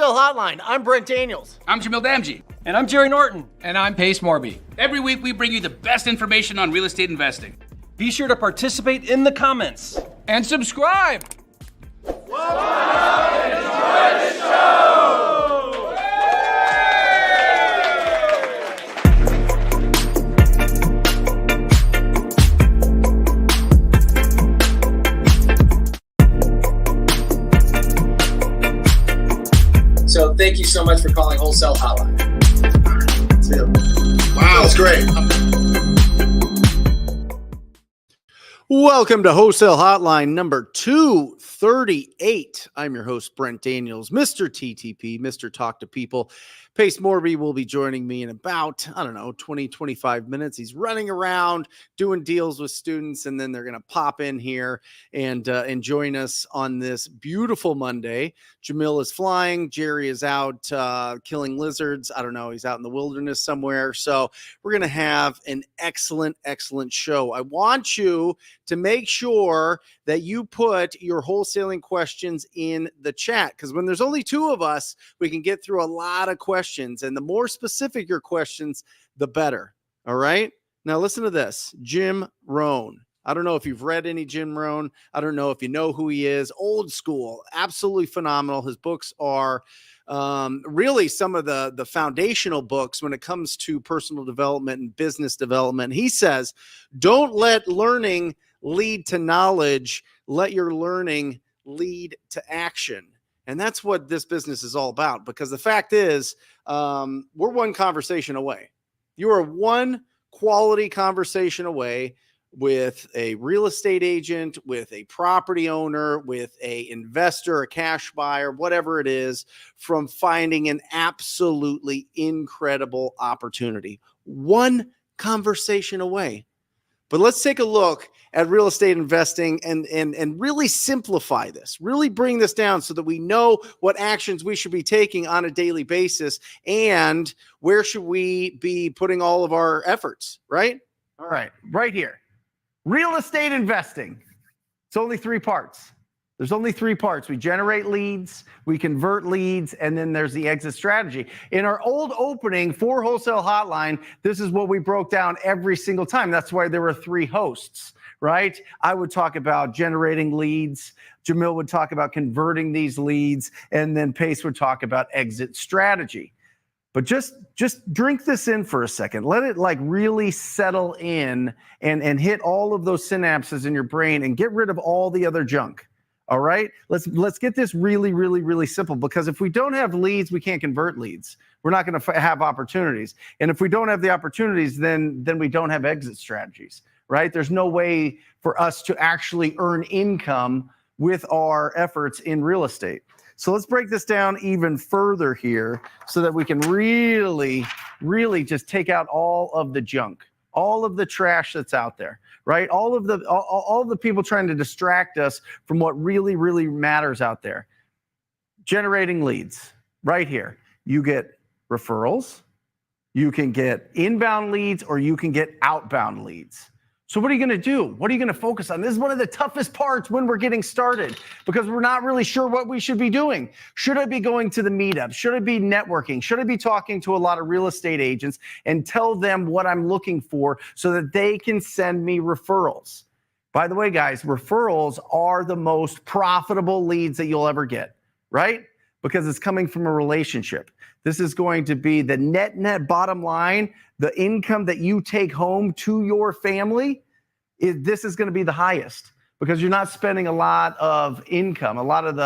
Wholesale Hotline. I'm Brent Daniels. I'm Jamil Damji. And I'm Jerry Norton. And I'm Morby. Every week we bring you the best information on real estate investing. Be sure to participate in the comments. And subscribe. Enjoy the show! So thank you so much for calling Wholesale Hotline. Wow, that's great. Welcome to Wholesale Hotline number 238. I'm your host, Brent Daniels, Mr. TTP, Mr. Talk to People. Pace Morby will be joining me in about, 20, 25 minutes. He's running around doing deals with students, and then they're going to pop in here and join us on this beautiful Monday. Jamil is flying. Jerry is out killing lizards. I don't know. He's out in the wilderness somewhere. So we're going to have an excellent, excellent show. I want you to make sure that you put your wholesaling questions in the chat, because when there's only two of us, we can get through a lot of questions. And the more specific your questions, the better. All right. Now listen to this. Jim Rohn. I don't know if you've read any Jim Rohn. I don't know if you know who he is. Old school, absolutely phenomenal. His books are really some of the foundational books when it comes to personal development and business development. He says, don't let learning lead to knowledge. Let your learning lead to action. And that's what this business is all about, because the fact is, we're one conversation away. You are one quality conversation away with a real estate agent, with a property owner, with an investor, a cash buyer, whatever it is, from finding an absolutely incredible opportunity. One conversation away. But let's take a look at real estate investing and really simplify this, really bring this down so that we know what actions we should be taking on a daily basis and where should we be putting all of our efforts, right? All right, right here. Real estate investing. It's only three parts. There's only three parts. We generate leads, we convert leads, and then there's the exit strategy. In our old opening for Wholesale Hotline, this is what we broke down every single time. That's why there were three hosts, right? I would talk about generating leads. Jamil would talk about converting these leads, and then Pace would talk about exit strategy. But just drink this in for a second. Let it like really settle in and hit all of those synapses in your brain and get rid of all the other junk. All right, let's get this really, really, really simple, because if we don't have leads, we can't convert leads. We're not going to have opportunities. And if we don't have the opportunities, then we don't have exit strategies, right? There's no way for us to actually earn income with our efforts in real estate. So let's break this down even further here so that we can really, really just take out all of the junk, all of the trash that's out there, right? All of the people trying to distract us from what really, really matters out there. Generating leads right here. You get referrals, you can get inbound leads, or you can get outbound leads. So what are you going to do? What are you going to focus on? This is one of the toughest parts when we're getting started, because we're not really sure what we should be doing. Should I be going to the meetup? Should I be networking? Should I be talking to a lot of real estate agents and tell them what I'm looking for so that they can send me referrals? By the way, guys, referrals are the most profitable leads that you'll ever get, right? Because it's coming from a relationship. This is going to be the net bottom line, the income that you take home to your family. This is going to be the highest, because you're not spending a lot of income, a lot of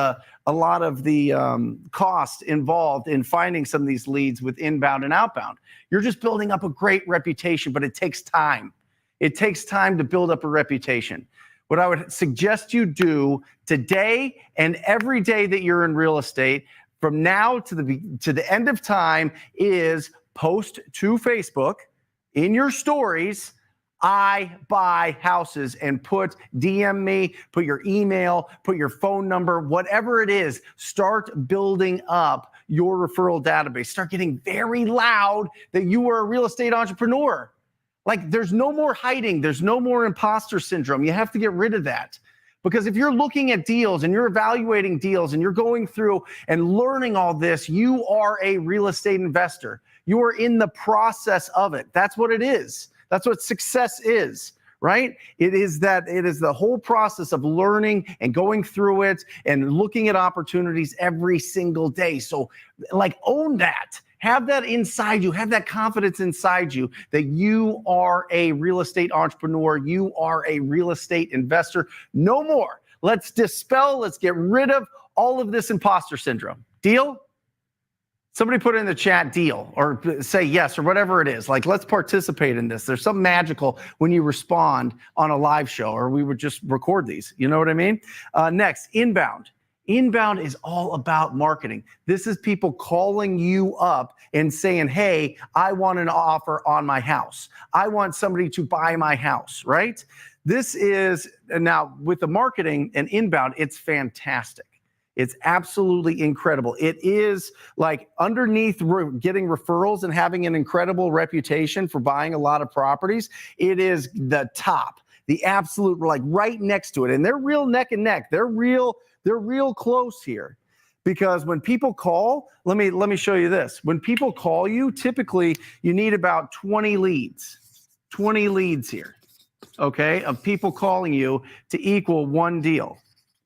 the cost involved in finding some of these leads with inbound and outbound. You're just building up a great reputation, but it takes time. It takes time to build up a reputation. What I would suggest you do today and every day that you're in real estate, from now to the end of time, is post to Facebook in your stories, I buy houses, and DM me, put your email, put your phone number, whatever it is. Start building up your referral database. Start getting very loud that you are a real estate entrepreneur. Like, there's no more hiding. There's no more imposter syndrome. You have to get rid of that, Because if you're looking at deals and you're evaluating deals and you're going through and learning all this, you are a real estate investor. You are in the process of it. That's what it is. That's what success is, right? It is the whole process of learning and going through it and looking at opportunities every single day. So own that. Have that inside you. Have that confidence inside you that you are a real estate entrepreneur. You are a real estate investor. No more. Let's dispel, let's get rid of all of this imposter syndrome. Deal? Somebody put in the chat deal or say yes or whatever it is. Let's participate in this. There's something magical when you respond on a live show, or we would just record these. You know what I mean? Next, inbound. Inbound is all about marketing. This is people calling you up and saying, hey, I want an offer on my house. I want somebody to buy my house, right? This is, now with the marketing and inbound, it's fantastic. It's absolutely incredible. It is underneath getting referrals and having an incredible reputation for buying a lot of properties. It is the top, the absolute, right next to it. And they're real neck and neck. They're real close here, because when people call, let me show you this. When people call you, typically you need about 20 leads here, okay, of people calling you to equal one deal.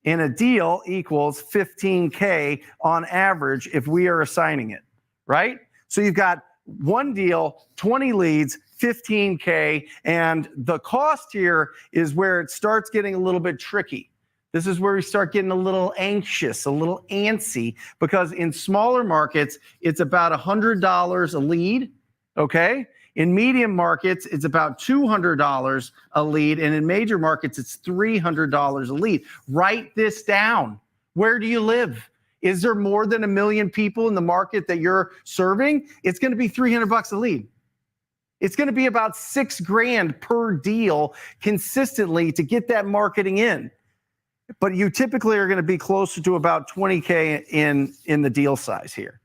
And a deal equals 15K on average if we are assigning it, right? So you've got one deal, 20 leads, 15K, and the cost here is where it starts getting a little bit tricky. This is where we start getting a little anxious, a little antsy, because in smaller markets, it's about $100 a lead, okay? In medium markets, it's about $200 a lead, and in major markets, it's $300 a lead. Write this down. Where do you live? Is there more than 1 million people in the market that you're serving? It's going to be $300 a lead. It's going to be about $6,000 per deal consistently to get that marketing in. But you typically are going to be closer to about 20K in the deal size here.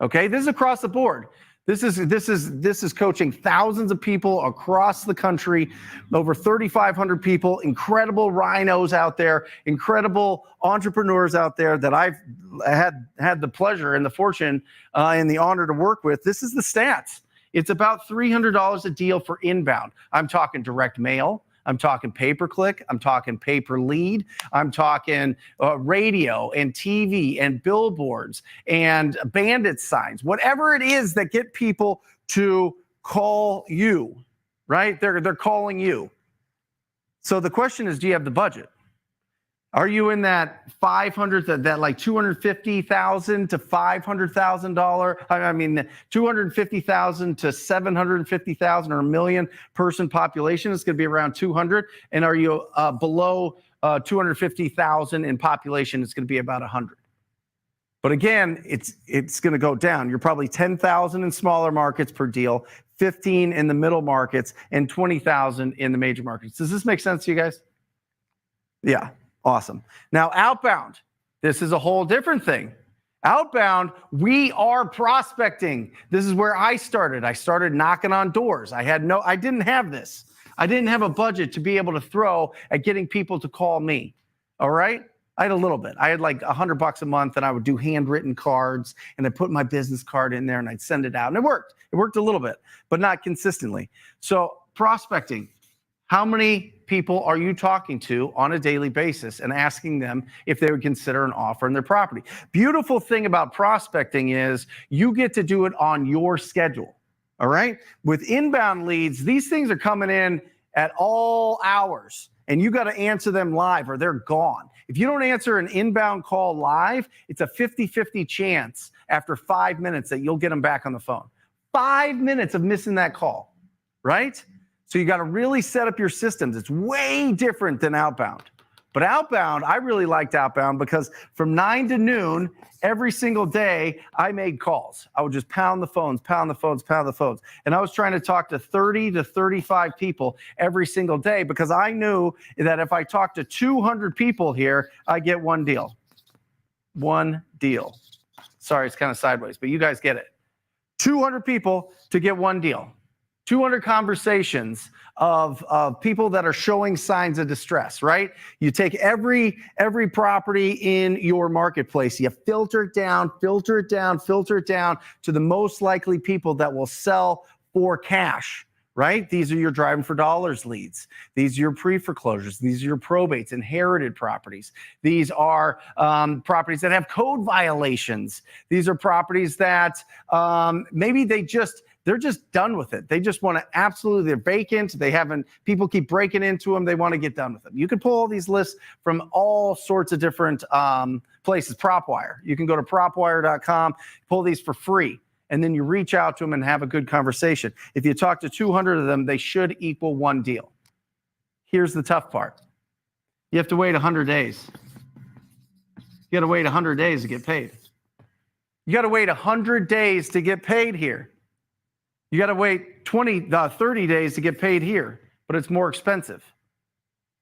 Okay, this is across the board. This is coaching thousands of people across the country, over 3,500 people, incredible rhinos out there, incredible entrepreneurs out there that I've had the pleasure and the fortune and the honor to work with. This is the stats. It's about $300 a deal for inbound. I'm talking direct mail. I'm talking pay-per-click. I'm talking pay-per-lead. I'm talking radio and TV and billboards and bandit signs, whatever it is that get people to call you, right? They're calling you. So the question is, do you have the budget? Are you in that $500,000, that $250,000 to $500,000? I mean, $250,000 to $750,000 or 1 million person population is going to be around 200. And are you below 250,000 in population? It's going to be about 100. But again, it's going to go down. You're probably 10,000 in smaller markets per deal, 15 in the middle markets, and 20,000 in the major markets. Does this make sense to you guys? Yeah. Awesome. Now, outbound, this is a whole different thing. Outbound, we are prospecting. This is where I started. I started knocking on doors. I didn't have this. I didn't have a budget to be able to throw at getting people to call me. All right. I had a little bit. I had $100 a month, and I would do handwritten cards, and I put my business card in there and I'd send it out. And it worked. It worked a little bit, but not consistently. So prospecting. How many people are you talking to on a daily basis and asking them if they would consider an offer on their property? Beautiful thing about prospecting is you get to do it on your schedule, all right? With inbound leads, these things are coming in at all hours, and you got to answer them live or they're gone. If you don't answer an inbound call live, it's a 50-50 chance after 5 minutes that you'll get them back on the phone. 5 minutes of missing that call, right? So you got to really set up your systems. It's way different than outbound. But outbound, I really liked outbound because from 9 to noon, every single day, I made calls. I would just pound the phones. And I was trying to talk to 30 to 35 people every single day because I knew that if I talked to 200 people here, I get one deal. One deal. Sorry, it's kind of sideways, but you guys get it. 200 people to get one deal. 200 conversations of people that are showing signs of distress, right? You take every property in your marketplace, you filter it down to the most likely people that will sell for cash, right? These are your driving for dollars leads. These are your pre-foreclosures. These are your probates, inherited properties. These are properties that have code violations. These are properties that maybe they're just done with it. They just want to they're vacant. People keep breaking into them. They want to get done with them. You can pull all these lists from all sorts of different places. PropWire. You can go to propwire.com, pull these for free, and then you reach out to them and have a good conversation. If you talk to 200 of them, they should equal one deal. Here's the tough part. You have to wait 100 days. You got to wait 100 days to get paid. You got to wait 100 days to get paid here. You got to wait 30 days to get paid here, but it's more expensive,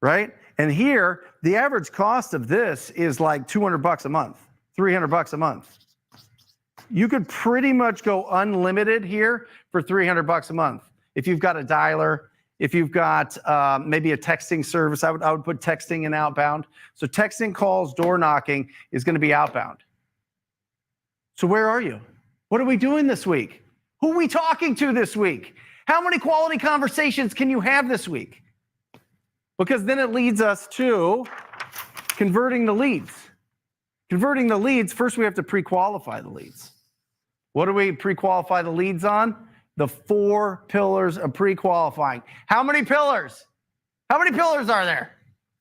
right? And here, the average cost of this is like $200 a month, $300 a month. You could pretty much go unlimited here for $300 a month. If you've got a dialer, if you've got maybe a texting service, I would put texting in outbound. So texting calls, door knocking is going to be outbound. So where are you? What are we doing this week? Who are we talking to this week? How many quality conversations can you have this week? Because then it leads us to converting the leads. Converting the leads, first we have to pre-qualify the leads. What do we pre-qualify the leads on? The 4 pillars of pre-qualifying. How many pillars? How many pillars are there?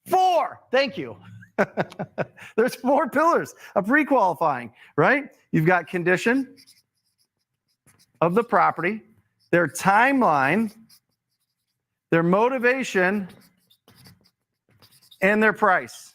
4. Thank you. There's 4 pillars of pre-qualifying, right? You've got condition of the property, their timeline, their motivation, and their price.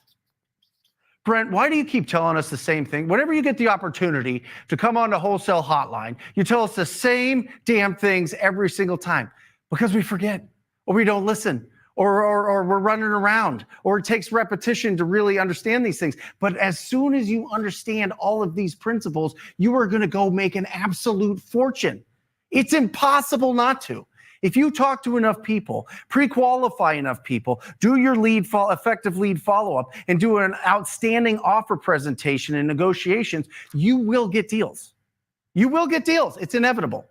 Brent, why do you keep telling us the same thing? Whenever you get the opportunity to come on to Wholesale Hotline, you tell us the same damn things every single time. Because we forget, or we don't listen, or we're running around, or it takes repetition to really understand these things. But as soon as you understand all of these principles, you are going to go make an absolute fortune. It's impossible not to. If you talk to enough people, pre-qualify enough people, do your effective lead follow-up, and do an outstanding offer presentation and negotiations, you will get deals. You will get deals. It's inevitable.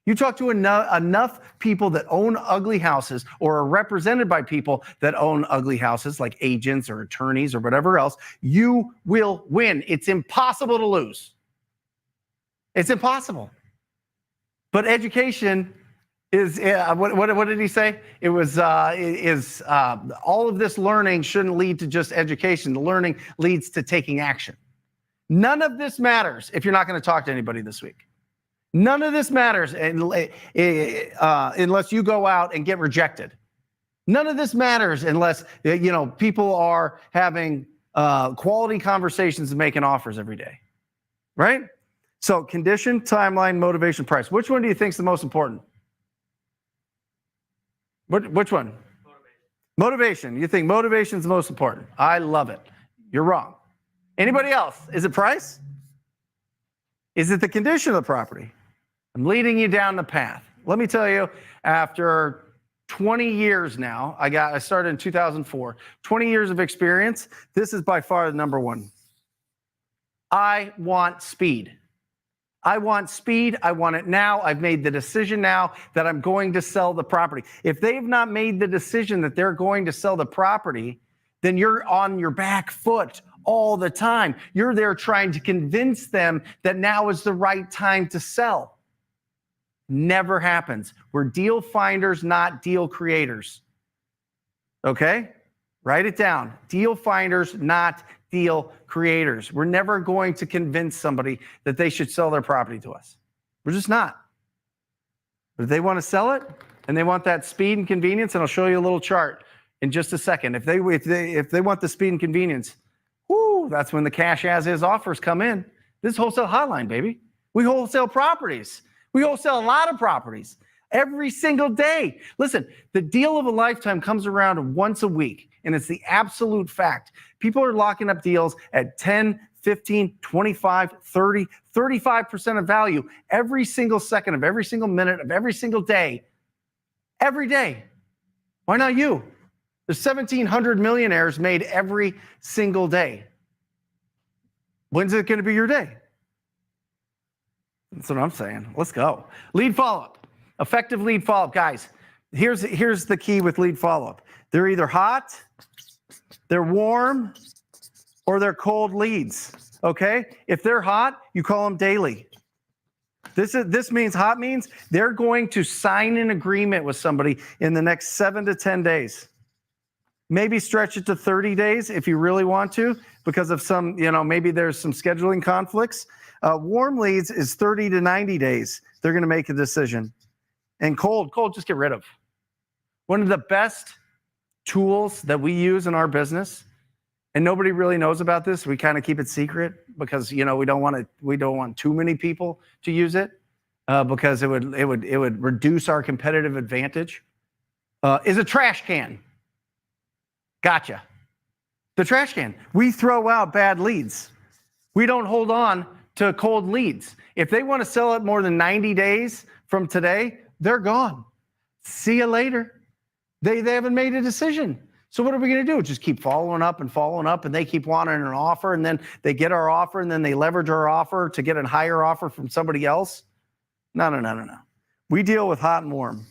You talk to enough people that own ugly houses or are represented by people that own ugly houses, like agents or attorneys or whatever else, you will win. It's impossible to lose. It's impossible. But education is, what did he say? It was, all of this learning shouldn't lead to just education. The learning leads to taking action. None of this matters if you're not going to talk to anybody this week. None of this matters unless you go out and get rejected. None of this matters unless, people are having quality conversations and making offers every day, right? So condition, timeline, motivation, price. Which one do you think is the most important? Which one? Motivation. You think motivation is the most important. I love it. You're wrong. Anybody else? Is it price? Is it the condition of the property? I'm leading you down the path. Let me tell you, after 20 years now, I started in 2004, 20 years of experience, this is by far the number one. I want speed. I want speed. I want it now. I've made the decision now that I'm going to sell the property. If they've not made the decision that they're going to sell the property, then you're on your back foot all the time. You're there trying to convince them that now is the right time to sell. Never happens. We're deal finders, not deal creators. Okay? Write it down. Deal finders, not deal creators. We're never going to convince somebody that they should sell their property to us. We're just not. But if they want to sell it and they want that speed and convenience, and I'll show you a little chart in just a second. If they want the speed and convenience, that's when the cash as is offers come in. This is Wholesale Hotline, baby. We wholesale properties. We wholesale a lot of properties every single day. Listen, the deal of a lifetime comes around once a week, and it's the absolute fact. People are locking up deals at 10, 15, 25, 30, 35% of value every single second of every single minute of every single day every day. Why not you? There's 1,700 millionaires made every single day. When's it going to be your day? That's what I'm saying. Let's go. Lead follow-up. Effective lead follow-up. Guys, here's the key with lead follow-up. They're either hot, they're warm, or they're cold leads. Okay? If they're hot, you call them daily. This means hot means they're going to sign an agreement with somebody in the next 7 to 10 days. Maybe stretch it to 30 days if you really want to, because of some, maybe there's some scheduling conflicts. Warm leads is 30 to 90 days. They're going to make a decision. And cold, just get rid of. One of the best tools that we use in our business, and nobody really knows about this. We kind of keep it secret because we don't want too many people to use it because it would reduce our competitive advantage. Is a trash can. Gotcha. The trash can. We throw out bad leads. We don't hold on to cold leads. If they want to sell it more than 90 days from today, they're gone. See you later. They haven't made a decision. So what are we going to do? Just keep following up, and they keep wanting an offer, and then they get our offer, and then they leverage our offer to get a higher offer from somebody else? No. We deal with hot and warm.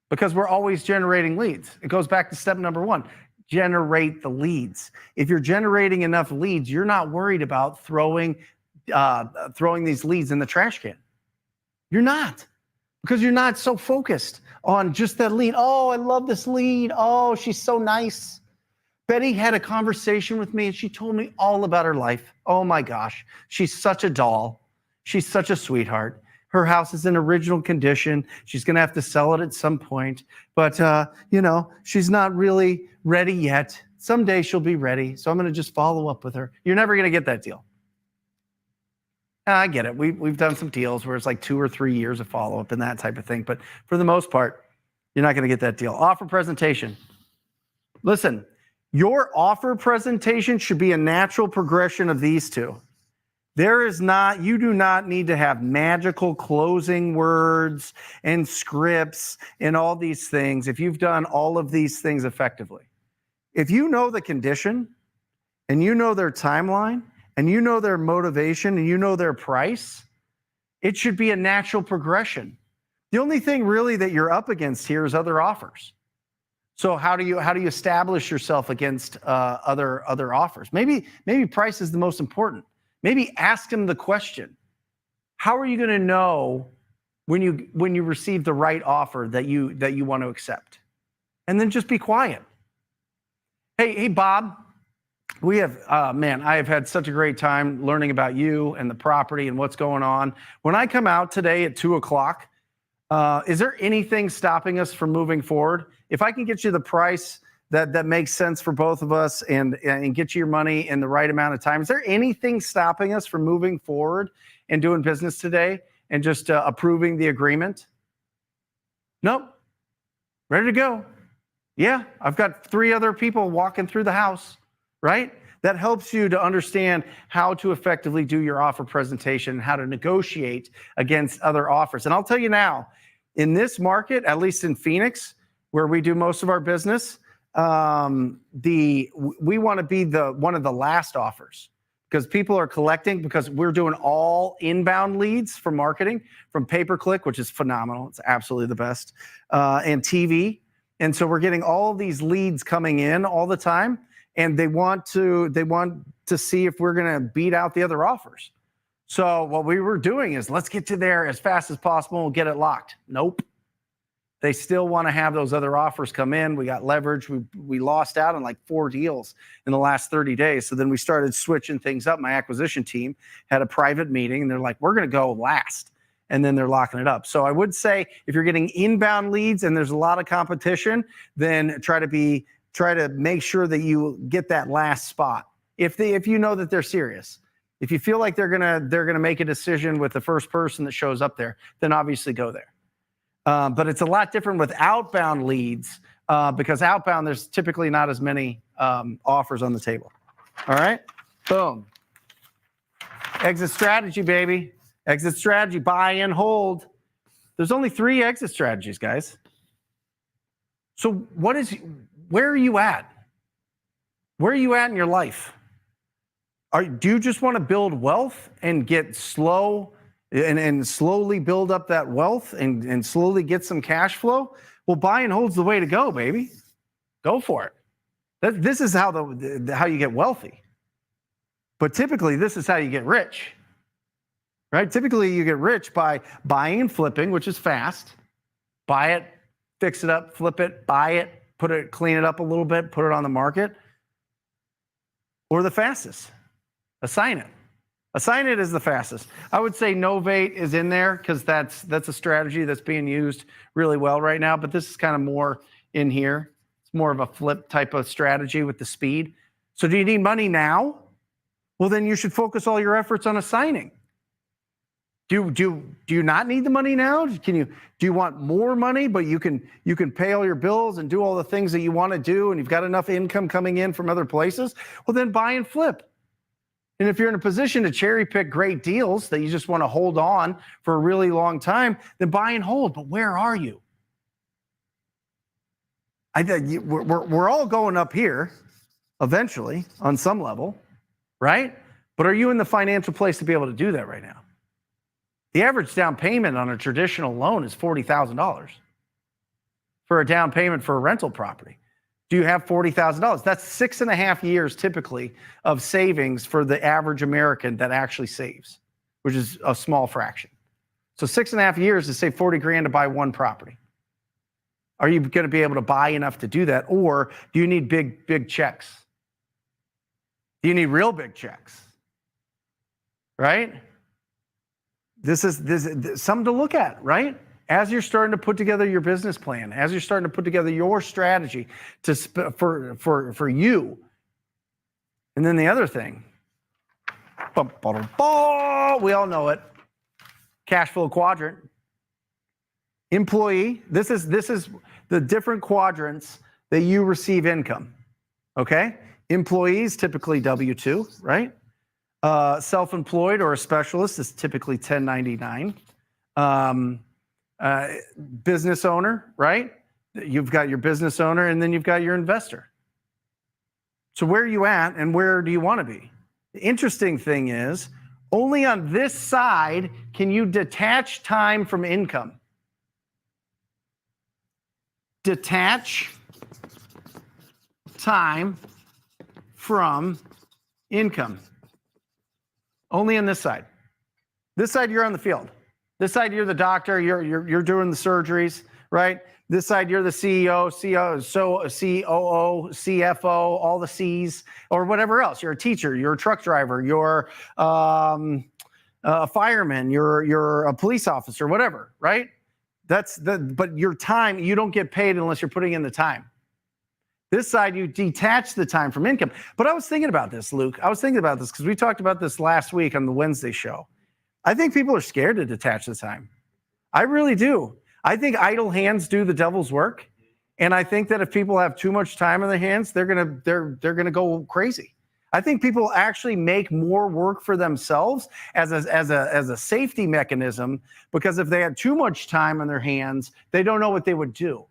Because we're always generating leads. It goes back to step number 1. Generate the leads. If you're generating enough leads, you're not worried about throwing these leads in the trash can. You're not, because you're not so focused on just that lead. Oh, I love this lead. Oh, she's so nice. Betty had a conversation with me and she told me all about her life. Oh my gosh, she's such a doll. She's such a sweetheart. Her house is in original condition. She's going to have to sell it at some point, but she's not really ready yet. Someday she'll be ready. So I'm going to just follow up with her. You're never going to get that deal. I get it. We've done some deals where it's like 2 or 3 years of follow-up and that type of thing. But for the most part, you're not going to get that deal. Offer presentation. Listen, your offer presentation should be a natural progression of these two. You do not need to have magical closing words and scripts and all these things if you've done all of these things effectively. If you know the condition and you know their timeline, and you know their motivation, and you know their price, it should be a natural progression. The only thing really that you're up against here is other offers. So how do you establish yourself against other offers? Maybe price is the most important. Maybe ask them the question: how are you going to know when you receive the right offer that you want to accept? And then just be quiet. Hey, Bob. We have, I have had such a great time learning about you and the property and what's going on. When I come out today at 2:00, is there anything stopping us from moving forward? If I can get you the price that makes sense for both of us and get you your money in the right amount of time, is there anything stopping us from moving forward and doing business today and just approving the agreement? Nope. Ready to go. Yeah, I've got 3 other people walking through the house. Right? That helps you to understand how to effectively do your offer presentation and how to negotiate against other offers. And I'll tell you now, in this market, at least in Phoenix, where we do most of our business, we want to be one of the last offers because people are collecting, because we're doing all inbound leads for marketing from pay-per-click, which is phenomenal. It's absolutely the best, and TV. And so we're getting all of these leads coming in all the time. And they want to see if we're going to beat out the other offers. So what we were doing is, let's get to there as fast as possible and we'll get it locked. Nope. They still want to have those other offers come in. We got leverage. We lost out on like 4 deals in the last 30 days. So then we started switching things up. My acquisition team had a private meeting and they're like, we're going to go last. And then they're locking it up. So I would say if you're getting inbound leads and there's a lot of competition, then try to make sure that you get that last spot. If you know that they're serious, if you feel like they're gonna make a decision with the first person that shows up there, then obviously go there. But it's a lot different with outbound leads because outbound there's typically not as many offers on the table. All right, boom. Exit strategy, baby. Exit strategy. Buy and hold. There's only 3 exit strategies, guys. So where are you at? Where are you at in your life? Do you just want to build wealth and get slow and slowly build up that wealth and slowly get some cash flow? Well, buy and hold's the way to go, baby. Go for it. This is how you get wealthy. But typically, this is how you get rich. Right? Typically, you get rich by buying and flipping, which is fast. Buy it, fix it up, flip it, buy it, clean it up a little bit, put it on the market. Or the fastest, assign it. Assign it is the fastest. I would say novate is in there because that's a strategy that's being used really well right now, but this is kind of more in here. It's more of a flip type of strategy with the speed. So do you need money now? Well, then you should focus all your efforts on assigning. Do you not need the money now? Do you want more money, but you can pay all your bills and do all the things that you want to do, and you've got enough income coming in from other places? Well, then buy and flip. And if you're in a position to cherry pick great deals that you just want to hold on for a really long time, then buy and hold. But where are you? We're all going up here eventually on some level, right? But are you in the financial place to be able to do that right now? The average down payment on a traditional loan is $40,000 for a down payment for a rental property. Do you have $40,000? That's 6.5 years typically of savings for the average American that actually saves, which is a small fraction. So 6.5 years to save 40 grand to buy one property. Are you going to be able to buy enough to do that? Or do you need big checks? Do you need real big checks? Right? This is something to look at, right? As you're starting to put together your business plan, as you're starting to put together your strategy for you. And then the other thing, we all know it, cash flow quadrant. Employee, this is the different quadrants that you receive income, okay? Employees, typically W-2, right? Self-employed or a specialist is typically 1099. Business owner, right? You've got your business owner and then you've got your investor. So where are you at and where do you want to be? The interesting thing is only on this side can you detach time from income. Detach time from income. Only on this side. This side, you're on the field. This side, you're the doctor. You're doing the surgeries, right? This side, you're the CEO, COO, CFO, all the C's, or whatever else. You're a teacher. You're a truck driver. You're a fireman. You're a police officer. Whatever, right? But your time, you don't get paid unless you're putting in the time. This side, you detach the time from income. But I was thinking about this, Luke. I was thinking about this because we talked about this last week on the Wednesday show. I think people are scared to detach the time. I really do. I think idle hands do the devil's work. And I think that if people have too much time on their hands, they're gonna go crazy. I think people actually make more work for themselves as a safety mechanism, because if they had too much time on their hands, they don't know what they would do.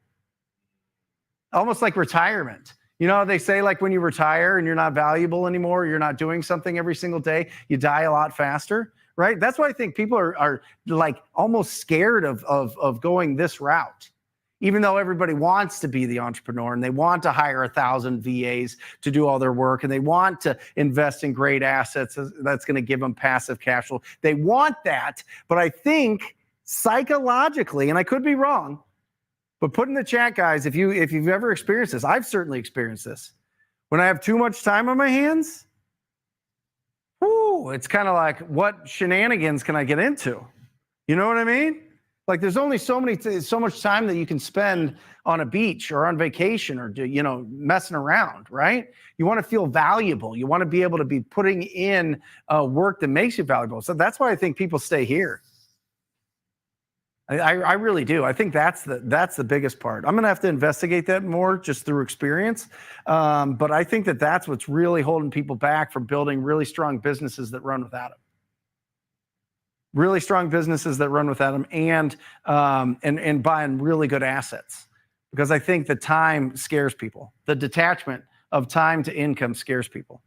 Almost like retirement. You know, they say like when you retire and you're not valuable anymore, you're not doing something every single day, you die a lot faster, right? That's why I think people are like almost scared of going this route. Even though everybody wants to be the entrepreneur and they want to hire 1,000 VAs to do all their work and they want to invest in great assets that's going to give them passive cash flow. They want that, but I think psychologically, and I could be wrong, but put in the chat, guys, if you've ever experienced this, I've certainly experienced this. When I have too much time on my hands, it's kind of like, what shenanigans can I get into? You know what I mean? Like there's only so much time that you can spend on a beach or on vacation or messing around, right? You want to feel valuable. You want to be able to be putting in work that makes you valuable. So that's why I think people stay here. I really do. I think that's the biggest part. I'm going to have to investigate that more just through experience. But I think that's what's really holding people back from building really strong businesses that run without it. really strong businesses that run without them, and buying really good assets. Because I think the time scares people. The detachment of time to income scares people.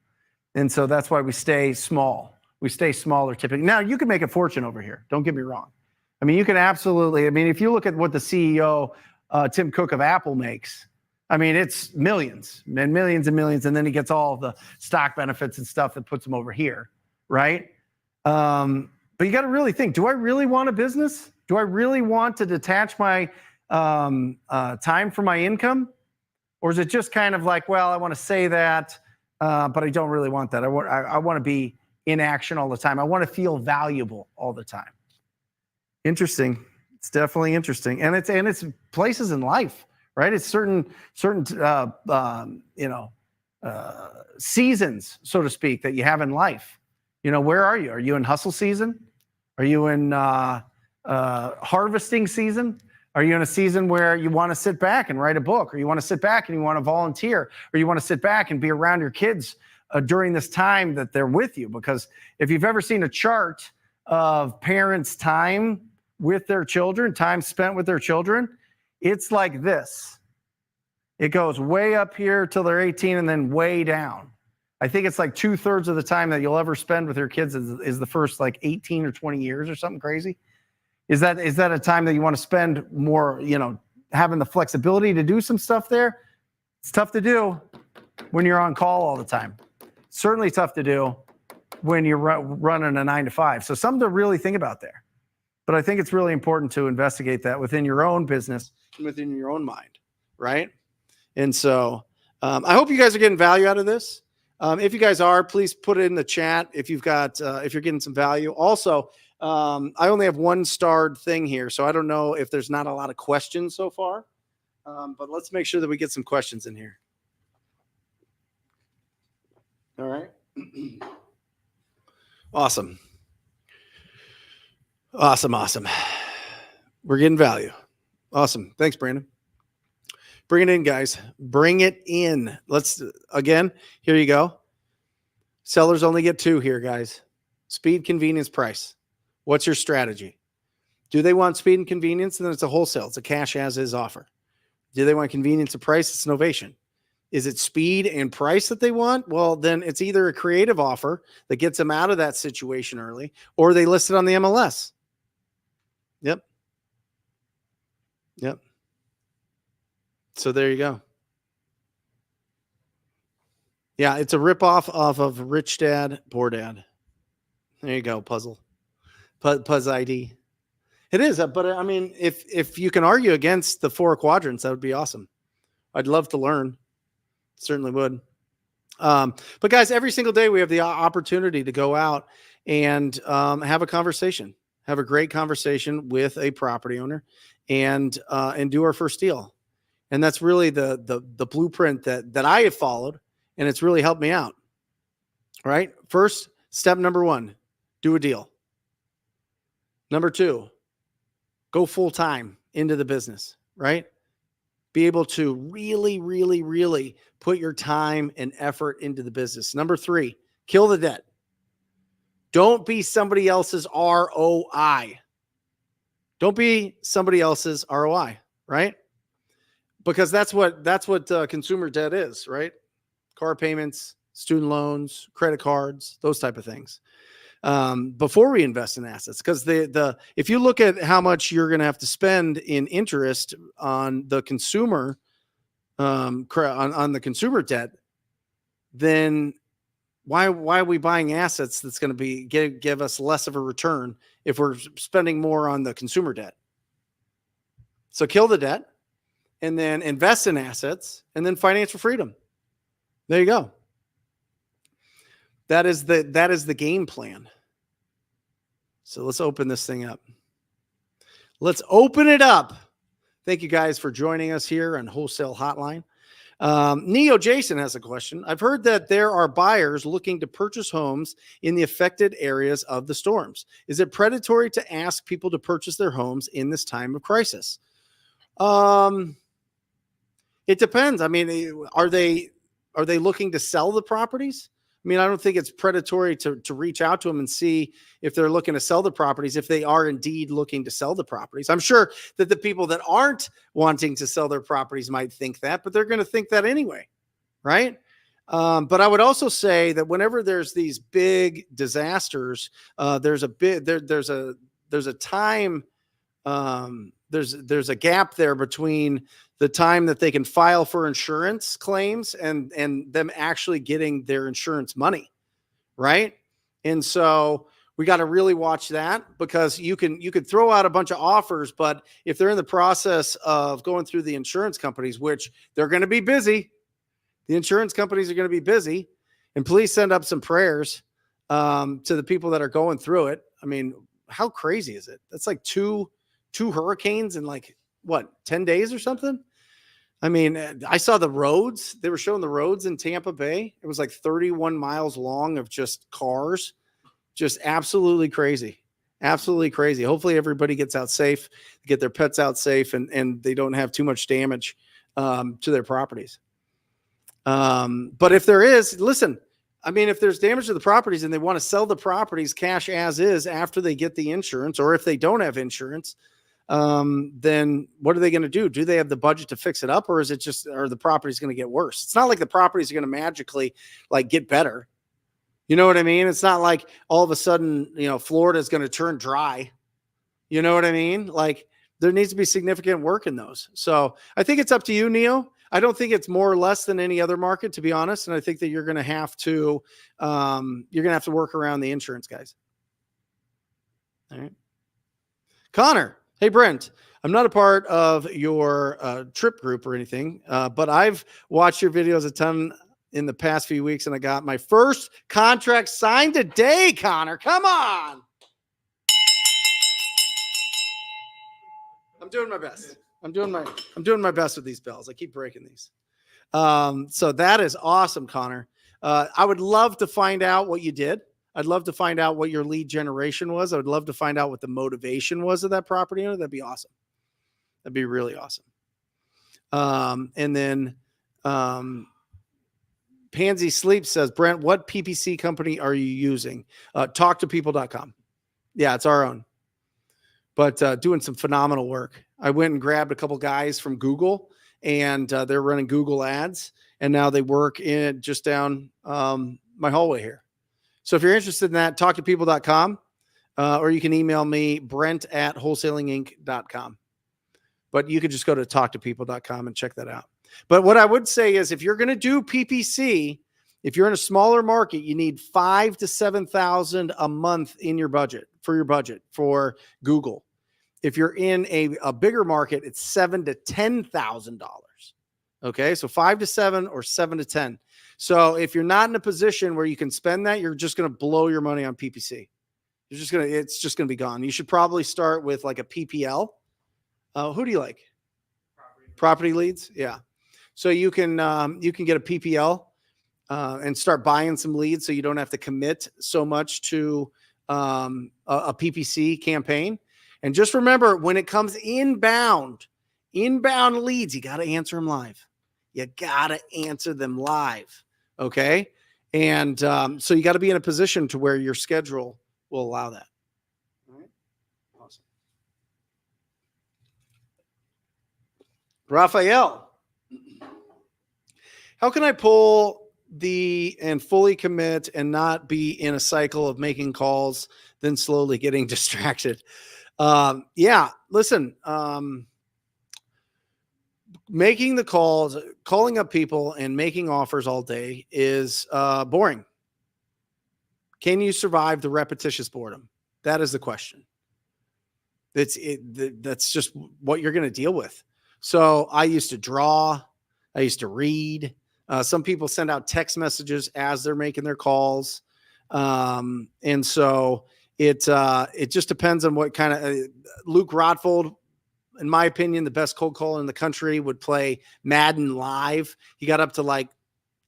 And so that's why we stay small. We stay smaller typically. Now, you can make a fortune over here. Don't get me wrong. I mean, you can absolutely, I mean, if you look at what the CEO, Tim Cook of Apple makes, I mean, it's millions and millions and millions. And then he gets all the stock benefits and stuff that puts him over here, right? But you got to really think, do I really want a business? Do I really want to detach my time from my income? Or is it just kind of like, well, I want to say that, but I don't really want that. I want to be in action all the time. I want to feel valuable all the time. Interesting. It's definitely interesting. And it's places in life, right? It's certain seasons, so to speak, that you have in life. You know, where are you? Are you in hustle season? Are you in harvesting season? Are you in a season where you want to sit back and write a book, or you want to sit back and you want to volunteer, or you want to sit back and be around your kids during this time that they're with you? Because if you've ever seen a chart of parents' time with their children, time spent with their children, it's like this. It goes way up here till they're 18 and then way down. I think it's like 2/3 of the time that you'll ever spend with your kids is the first like 18 or 20 years or something crazy. Is that a time that you want to spend more, you know, having the flexibility to do some stuff there? It's tough to do when you're on call all the time. Certainly tough to do when you're running a 9-to-5. So something to really think about there. But I think it's really important to investigate that within your own business and within your own mind, right? And so I hope you guys are getting value out of this. If you guys are, please put it in the chat if you've got if you're getting some value. Also, I only have one starred thing here, so I don't know if there's not a lot of questions so far. But let's make sure that we get some questions in here. All right. Awesome. We're getting value. Awesome. Thanks, Brandon. Bring it in, guys. Bring it in. Again, here you go. Sellers only get 2 here, guys. Speed, convenience, price. What's your strategy? Do they want speed and convenience? Then it's a wholesale. It's a cash as is offer. Do they want convenience and price? It's novation. Is it speed and price that they want? Well, then it's either a creative offer that gets them out of that situation early, or they list it on the MLS. Yep. So there you go. Yeah, it's a ripoff off of Rich Dad, Poor Dad. There you go, Puzzle ID. It is, but I mean, if you can argue against the 4 quadrants, that would be awesome. I'd love to learn. Certainly would. But guys, every single day we have the opportunity to go out and have a conversation, have a great conversation with a property owner, and do our first deal. And that's really the blueprint that I have followed, and it's really helped me out. All right. First, step number 1, do a deal. Number 2, go full time into the business, right? Be able to really, really, really put your time and effort into the business. Number 3, kill the debt. Don't be somebody else's ROI. Don't be somebody else's ROI, right? Because that's what consumer debt is, right? Car payments, student loans, credit cards, those type of things. Before we invest in assets, because if you look at how much you're going to have to spend in interest on the consumer, on the consumer debt, then why are we buying assets that's going to give us less of a return if we're spending more on the consumer debt? So kill the debt, and then invest in assets, and then financial freedom. There you go. That is the game plan. So let's open this thing up. Let's open it up. Thank you guys for joining us here on Wholesale Hotline. Neo Jason has a question. I've heard that there are buyers looking to purchase homes in the affected areas of the storms. Is it predatory to ask people to purchase their homes in this time of crisis? It depends. I mean, are they looking to sell the properties? I mean, I don't think it's predatory to reach out to them and see if they're looking to sell the properties, if they are indeed looking to sell the properties. I'm sure that the people that aren't wanting to sell their properties might think that, but they're going to think that anyway, right? But I would also say that whenever there's these big disasters, there's a time, there's a gap there between the time that they can file for insurance claims and them actually getting their insurance money. Right. And so we got to really watch that, because you could throw out a bunch of offers, but if they're in the process of going through the insurance companies, which they're going to be busy, the insurance companies are going to be busy, and please send up some prayers to the people that are going through it. I mean, how crazy is it? That's like two hurricanes in like 10 days or something. I mean, I saw the roads. They were showing the roads in Tampa Bay. It was like 31 miles long of just cars. Just absolutely crazy. Absolutely crazy. Hopefully everybody gets out safe, get their pets out safe, and they don't have too much damage to their properties. But if there is, listen, I mean, if there's damage to the properties and they want to sell the properties cash as is after they get the insurance, or if they don't have insurance, then what are they going to do? Do they have the budget to fix it up, or is it just, or the property's going to get worse? It's not like the properties are going to magically like get better. You know what I mean? It's not like all of a sudden, Florida is going to turn dry. You know what I mean? Like, there needs to be significant work in those. So I think it's up to you, Neo. I don't think it's more or less than any other market, to be honest. And I think that you're going to have to work around the insurance guys. All right. Connor. Hey, Brent, I'm not a part of your trip group or anything, but I've watched your videos a ton in the past few weeks, and I got my first contract signed today, Connor. Come on. I'm doing my best. I'm doing my best with these bells. I keep breaking these. So that is awesome, Connor. I would love to find out what you did. I'd love to find out what your lead generation was. I would love to find out what the motivation was of that property owner. That'd be awesome. That'd be really awesome. And then Pansy Sleep says, Brent, what PPC company are you using? Talktopeople.com. Yeah, it's our own. But doing some phenomenal work. I went and grabbed a couple guys from Google, and they're running Google ads, and now they work in just down my hallway here. So if you're interested in that, talktopeople.com, or you can email me, brent@wholesalinginc.com. But you could just go to talktopeople.com and check that out. But what I would say is, if you're going to do PPC, if you're in a smaller market, you need $5,000 to $7,000 a month in your budget for Google. If you're in a bigger market, it's $7,000 to $10,000. Okay, so 5 to 7 or 7 to 10. So if you're not in a position where you can spend that, you're just going to blow your money on PPC. It's just going to be gone. You should probably start with like a PPL. Who do you like? Property leads. Yeah. So you can get a PPL and start buying some leads, so you don't have to commit so much to a PPC campaign. And just remember, when it comes inbound leads, you got to answer them live. You got to answer them live. Okay. And so you got to be in a position to where your schedule will allow that. All right. Awesome. Raphael, how can I pull and fully commit and not be in a cycle of making calls, then slowly getting distracted? Yeah, listen, making the calls, calling up people and making offers all day is boring. Can you survive the repetitious boredom? That is the question. That's just what you're going to deal with. So I used to draw. I used to read. Some people send out text messages as they're making their calls. And so it just depends on what kind of Luke Rothfold, in my opinion, the best cold caller in the country, would play Madden live. He got up to like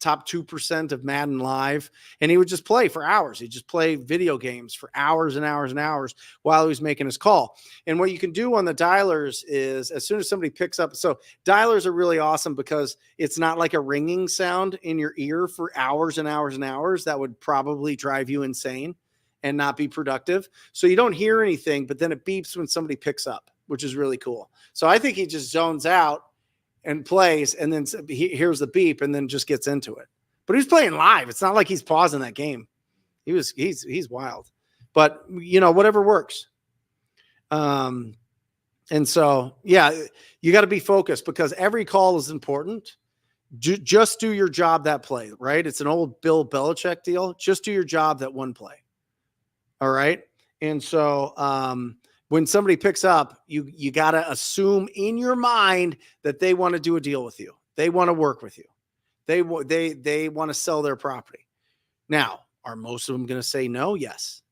top 2% of Madden Live, and he would just play for hours. He'd just play video games for hours and hours and hours while he was making his call. And what you can do on the dialers is as soon as somebody picks up, so dialers are really awesome because it's not like a ringing sound in your ear for hours and hours and hours. That would probably drive you insane and not be productive. So you don't hear anything, but then it beeps when somebody picks up, which is really cool. So I think he just zones out and plays, and then he hears the beep and then just gets into it. But he's playing live. It's not like he's pausing that game. He's wild. But whatever works. And so, yeah, you got to be focused because every call is important. Just do your job that play, right? It's an old Bill Belichick deal. Just do your job that one play. All right. And so, when somebody picks up, you got to assume in your mind that they want to do a deal with you. They want to work with you. They want to sell their property. Now, are most of them going to say no? Yes.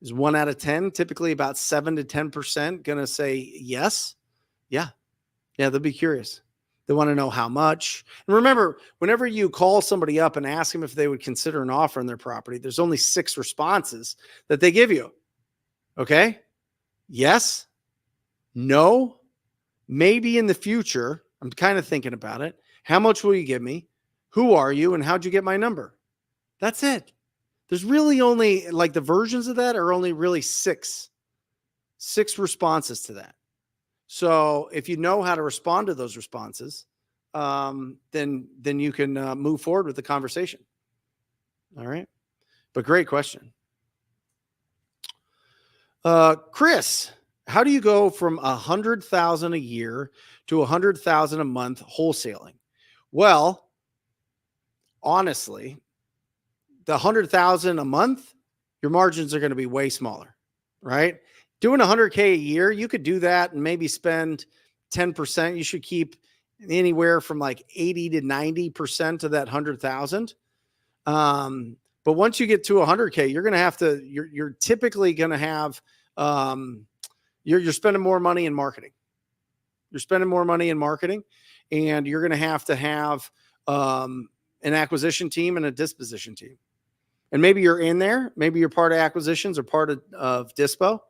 Is 1 out of 10, typically about 7 to 10% going to say yes? Yeah. Yeah, they'll be curious. They want to know how much. And remember, whenever you call somebody up and ask them if they would consider an offer on their property, there's only 6 responses that they give you. Okay? Yes, no, maybe in the future. I'm kind of thinking about it. How much will you give me? Who are you? And how'd you get my number? That's it. There's really only the versions of that are only really six responses to that. So if you know how to respond to those responses, then you can move forward with the conversation. All right. But great question. Chris, how do you go from $100,000 a year to $100,000 a month wholesaling? Well, honestly, the $100,000 a month, your margins are going to be way smaller, right? Doing $100K a year, you could do that and maybe spend 10%. You should keep anywhere from 80 to 90% of that 100,000. But once you get to 100K, you're going to have to, you're typically going to have, you're spending more money in marketing. You're spending more money in marketing, and you're going to have an acquisition team and a disposition team. And maybe you're in there, maybe you're part of acquisitions or part of dispo.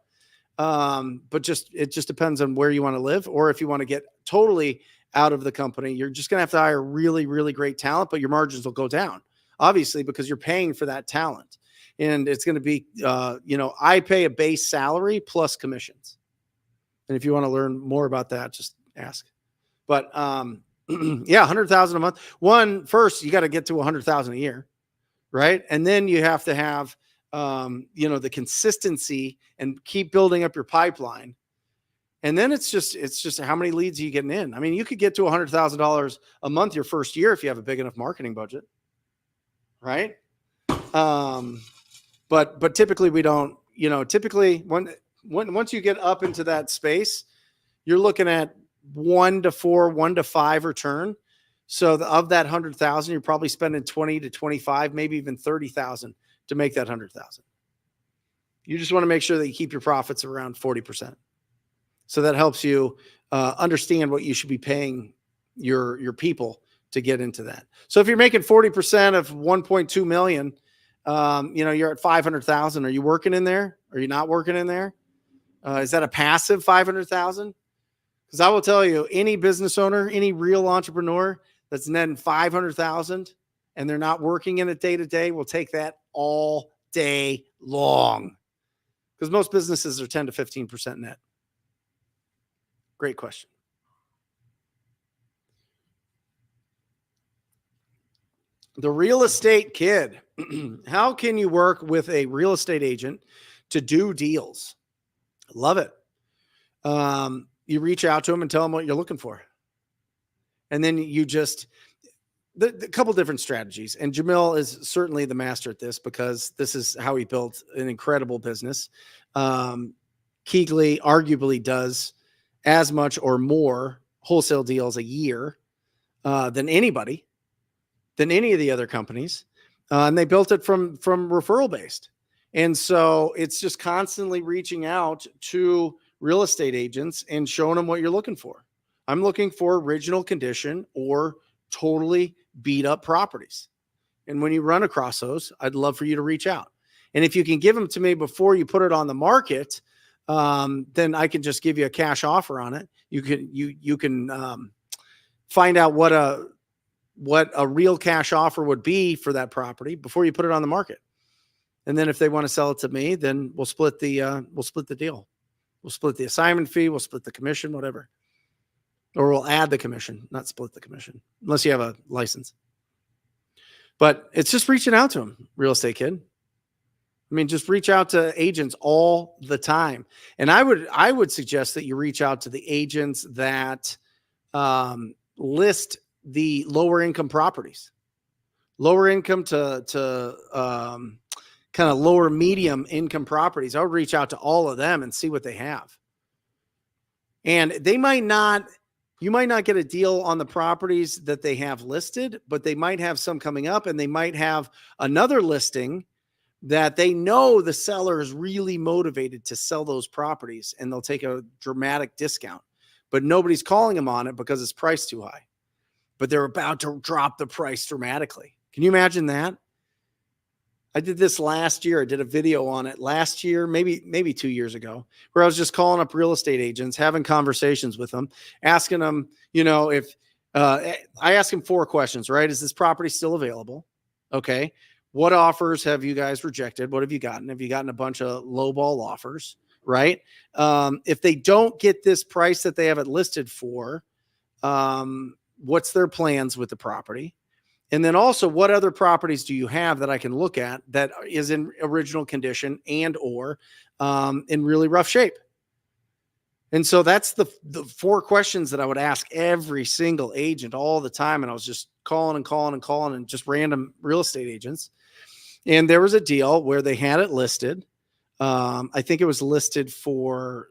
But it just depends on where you want to live, or if you want to get totally out of the company, you're just going to have to hire really, really great talent, but your margins will go down. Obviously, because you're paying for that talent, and it's going to be, I pay a base salary plus commissions. And if you want to learn more about that, just ask. But yeah, 100,000 a month. First, you got to get to 100,000 a year, right? And then you have to have, the consistency and keep building up your pipeline. And then it's just how many leads are you getting in? I mean, you could get to $100,000 a month your first year if you have a big enough marketing budget. Right. But typically we don't, typically once you get up into that space, you're looking at 1 to 4, 1 to 5 return. So of that 100,000, you're probably spending 20 to 25, maybe even 30,000 to make that 100,000. You just want to make sure that you keep your profits around 40%. So that helps you understand what you should be paying your people to get into that. So if you're making 40% of 1.2 million, you're at 500,000. Are you working in there? Are you not working in there? Is that a passive 500,000? Because I will tell you, any business owner, any real entrepreneur that's netting 500,000 and they're not working in it day to day will take that all day long. Because most businesses are 10 to 15% net. Great question. The real estate kid. How can you work with a real estate agent to do deals? Love it. You reach out to them and tell them what you're looking for. And then you just, the couple different strategies. And Jamil is certainly the master at this because this is how he built an incredible business. Keegley arguably does as much or more wholesale deals a year than anybody. Than any of the other companies. And they built it from referral based. And so it's just constantly reaching out to real estate agents and showing them what you're looking for. I'm looking for original condition or totally beat up properties. And when you run across those, I'd love for you to reach out. And if you can give them to me before you put it on the market, then I can just give you a cash offer on it. You can find out what a real cash offer would be for that property before you put it on the market. And then if they want to sell it to me, then we'll split the deal. We'll split the assignment fee. We'll split the commission, whatever. Or we'll add the commission, not split the commission, unless you have a license. But it's just reaching out to them, real estate kid. I mean, just reach out to agents all the time. And I would suggest that you reach out to the agents that list the lower income properties, lower income to kind of lower medium income properties. I would reach out to all of them and see what they have. And you might not get a deal on the properties that they have listed, but they might have some coming up, and they might have another listing that they know the seller is really motivated to sell those properties, and they'll take a dramatic discount, but nobody's calling them on it because it's priced too high, but they're about to drop the price dramatically. Can you imagine that? I did this last year. I did a video on it last year, maybe 2 years ago, where I was just calling up real estate agents, having conversations with them, asking them, if I asked them 4 questions, right? Is this property still available? Okay. What offers have you guys rejected? What have you gotten? Have you gotten a bunch of lowball offers, right? If they don't get this price that they have it listed for, what's their plans with the property? And then also, what other properties do you have that I can look at that is in original condition and or in really rough shape? And so that's the 4 questions that I would ask every single agent all the time. And I was just calling and just random real estate agents. And there was a deal where they had it listed. I think it was listed for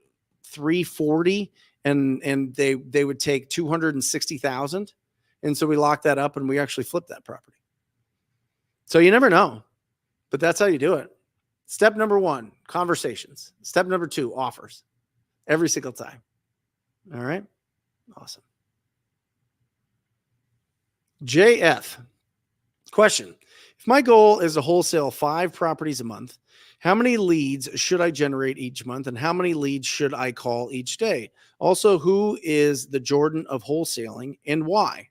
$340, and they would take $260,000. And so we locked that up and we actually flipped that property. So you never know, but that's how you do it. Step number 1, conversations. Step number 2, offers every single time. All right. Awesome. JF question. If my goal is to wholesale 5 properties a month, how many leads should I generate each month, and how many leads should I call each day? Also, who is the Jordan of wholesaling and why?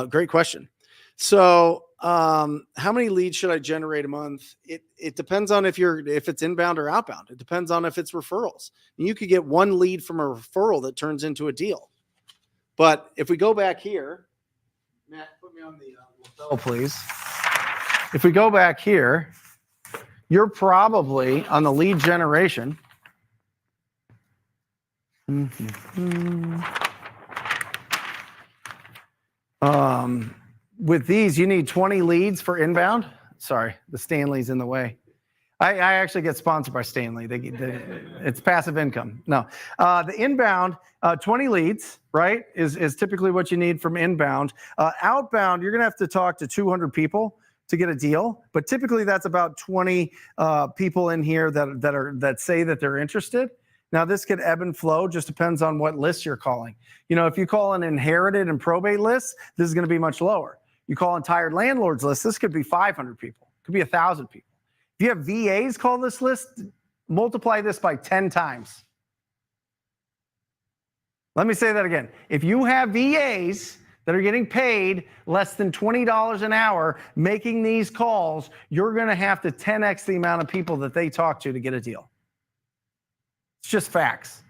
Great question. So, how many leads should I generate a month? It depends on if it's inbound or outbound. It depends on if it's referrals. And you could get 1 lead from a referral that turns into a deal. But if we go back here, Matt, put me on the lapel, please. If we go back here, you're probably on the lead generation. With these, you need 20 leads for inbound. Sorry, the Stanley's in the way. I actually get sponsored by Stanley. It's passive income. No, the inbound, 20 leads, right, is typically what you need from inbound. Outbound, you're going to have to talk to 200 people to get a deal, but typically that's about 20 people in here that say that they're interested. Now, this could ebb and flow, just depends on what list you're calling. If you call an inherited and probate list, this is going to be much lower. You call entire landlords list, this could be 500 people, could be 1,000 people. If you have VAs call this list, multiply this by 10 times. Let me say that again. If you have VAs that are getting paid less than $20 an hour making these calls, you're going to have to 10x the amount of people that they talk to get a deal. It's just facts.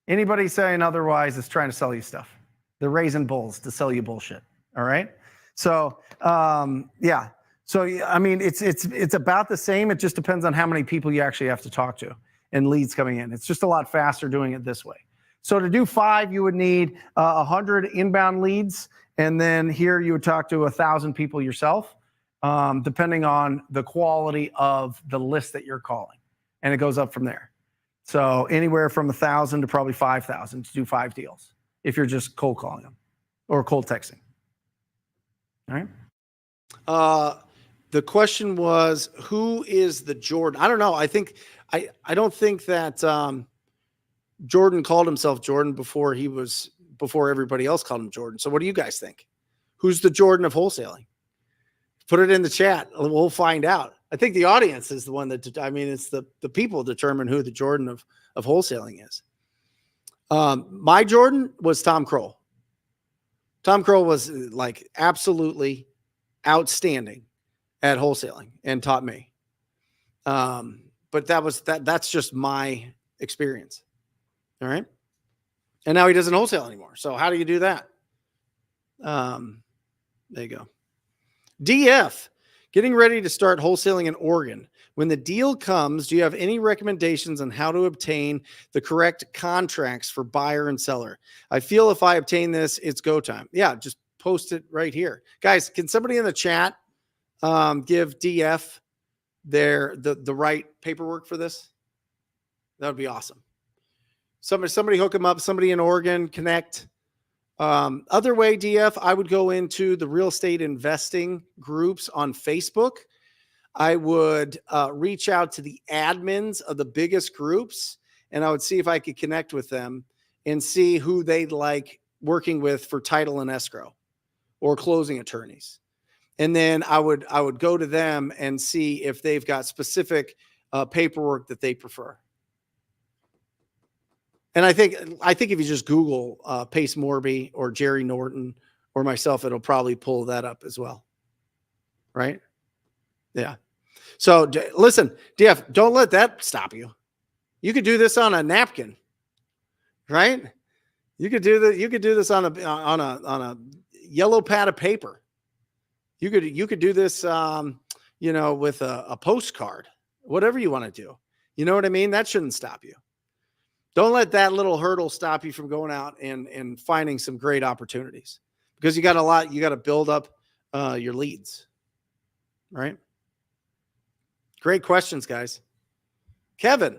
Anybody saying otherwise is trying to sell you stuff. They're raising bulls to sell you bullshit. All right. So, yeah. So, I mean, it's about the same. It just depends on how many people you actually have to talk to and leads coming in. It's just a lot faster doing it this way. So to do 5, you would need 100 inbound leads. And then here you would talk to 1,000 people yourself, depending on the quality of the list that you're calling. And it goes up from there. So anywhere from 1,000 to probably 5,000 to do 5 deals if you're just cold calling them or cold texting. All right. The question was, who is the Jordan? I don't know. I don't think that Jordan called himself Jordan before everybody else called him Jordan. So what do you guys think? Who's the Jordan of wholesaling? Put it in the chat. We'll find out. I think the audience is the one that, I mean, it's the people determine who the Jordan of wholesaling is. My Jordan was Tom Kroll. Tom Kroll was like absolutely outstanding at wholesaling and taught me. But that's just my experience. All right. And now he doesn't wholesale anymore. So how do you do that? There you go. DF, getting ready to start wholesaling in Oregon. When the deal comes, do you have any recommendations on how to obtain the correct contracts for buyer and seller? I feel if I obtain this, it's go time. Yeah, just post it right here. Guys, can somebody in the chat give DF the right paperwork for this? That would be awesome. Somebody hook them up. Somebody in Oregon, connect. Other way, DF, I would go into the real estate investing groups on Facebook. I would reach out to the admins of the biggest groups, and I would see if I could connect with them and see who they'd like working with for title and escrow or closing attorneys. And then I would go to them and see if they've got specific paperwork that they prefer. And I think if you just Google Pace Morby or Jerry Norton or myself, it'll probably pull that up as well. Right? Yeah. So listen, DF, don't let that stop you. You could do this on a napkin, right? You could do this on a yellow pad of paper. You could do this, with a postcard, whatever you want to do. You know what I mean? That shouldn't stop you. Don't let that little hurdle stop you from going out and finding some great opportunities, because you got to build up your leads, right? Great questions, guys. Kevin,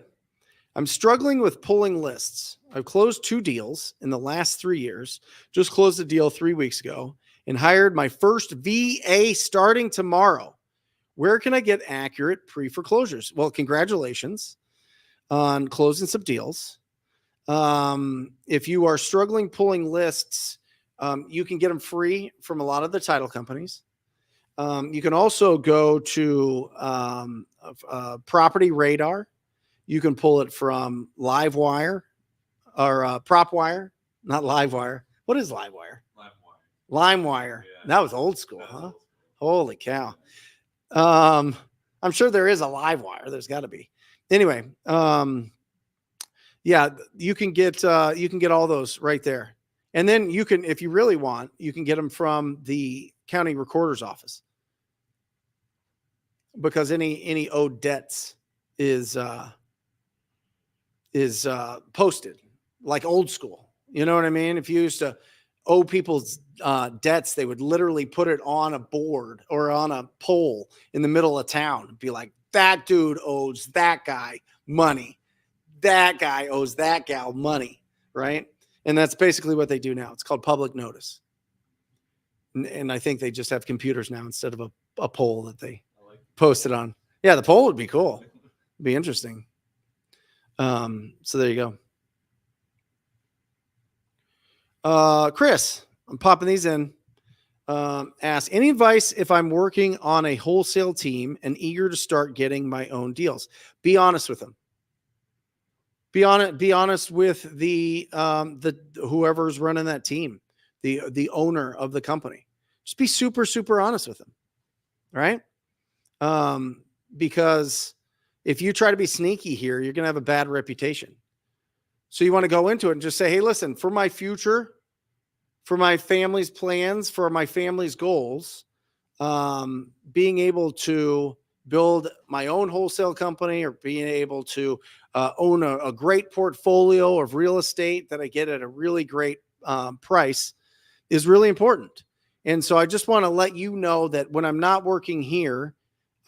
I'm struggling with pulling lists. I've closed 2 deals in the last 3 years. Just closed a deal 3 weeks ago and hired my first VA starting tomorrow. Where can I get accurate pre-foreclosures? Well, congratulations on closing some deals. If you are struggling pulling lists, you can get them free from a lot of the title companies. You can also go to Property Radar. You can pull it from Livewire or PropWire, not Livewire. What is Livewire? LimeWire. Yeah. That was old school, huh? Holy cow. I'm sure there is a Livewire. There's got to be. Anyway, yeah, you can get all those right there. And then you can, if you really want, you can get them from the county recorder's office, because any owed debts is posted like old school. You know what I mean? If you used to owe people's debts, they would literally put it on a board or on a pole in the middle of town and be like, that dude owes that guy money. That guy owes that gal money, right? And that's basically what they do now. It's called public notice. And I think they just have computers now instead of a poll that they post it on. Yeah, the poll would be cool. It'd be interesting. So there you go. Chris, I'm popping these in. Ask, any advice if I'm working on a wholesale team and eager to start getting my own deals? Be honest with them. Be honest with the whoever's running that team, the owner of the company. Just be super, super honest with them. Right? Because if you try to be sneaky here, you're going to have a bad reputation. So you want to go into it and just say, hey, listen, for my future, for my family's plans, for my family's goals, being able to build my own wholesale company or being able to own a great portfolio of real estate that I get at a really great price is really important. And so I just want to let you know that when I'm not working here,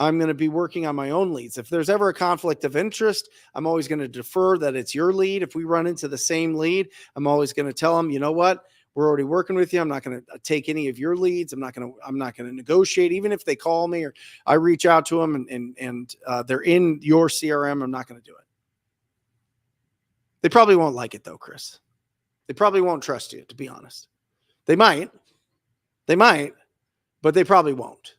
I'm going to be working on my own leads. If there's ever a conflict of interest, I'm always going to defer that it's your lead. If we run into the same lead, I'm always going to tell them, you know what? We're already working with you. I'm not going to take any of your leads. I'm not going to negotiate. Even if they call me or I reach out to them and they're in your CRM, I'm not going to do it. They probably won't like it though, Chris. They probably won't trust you, to be honest. They might, but they probably won't.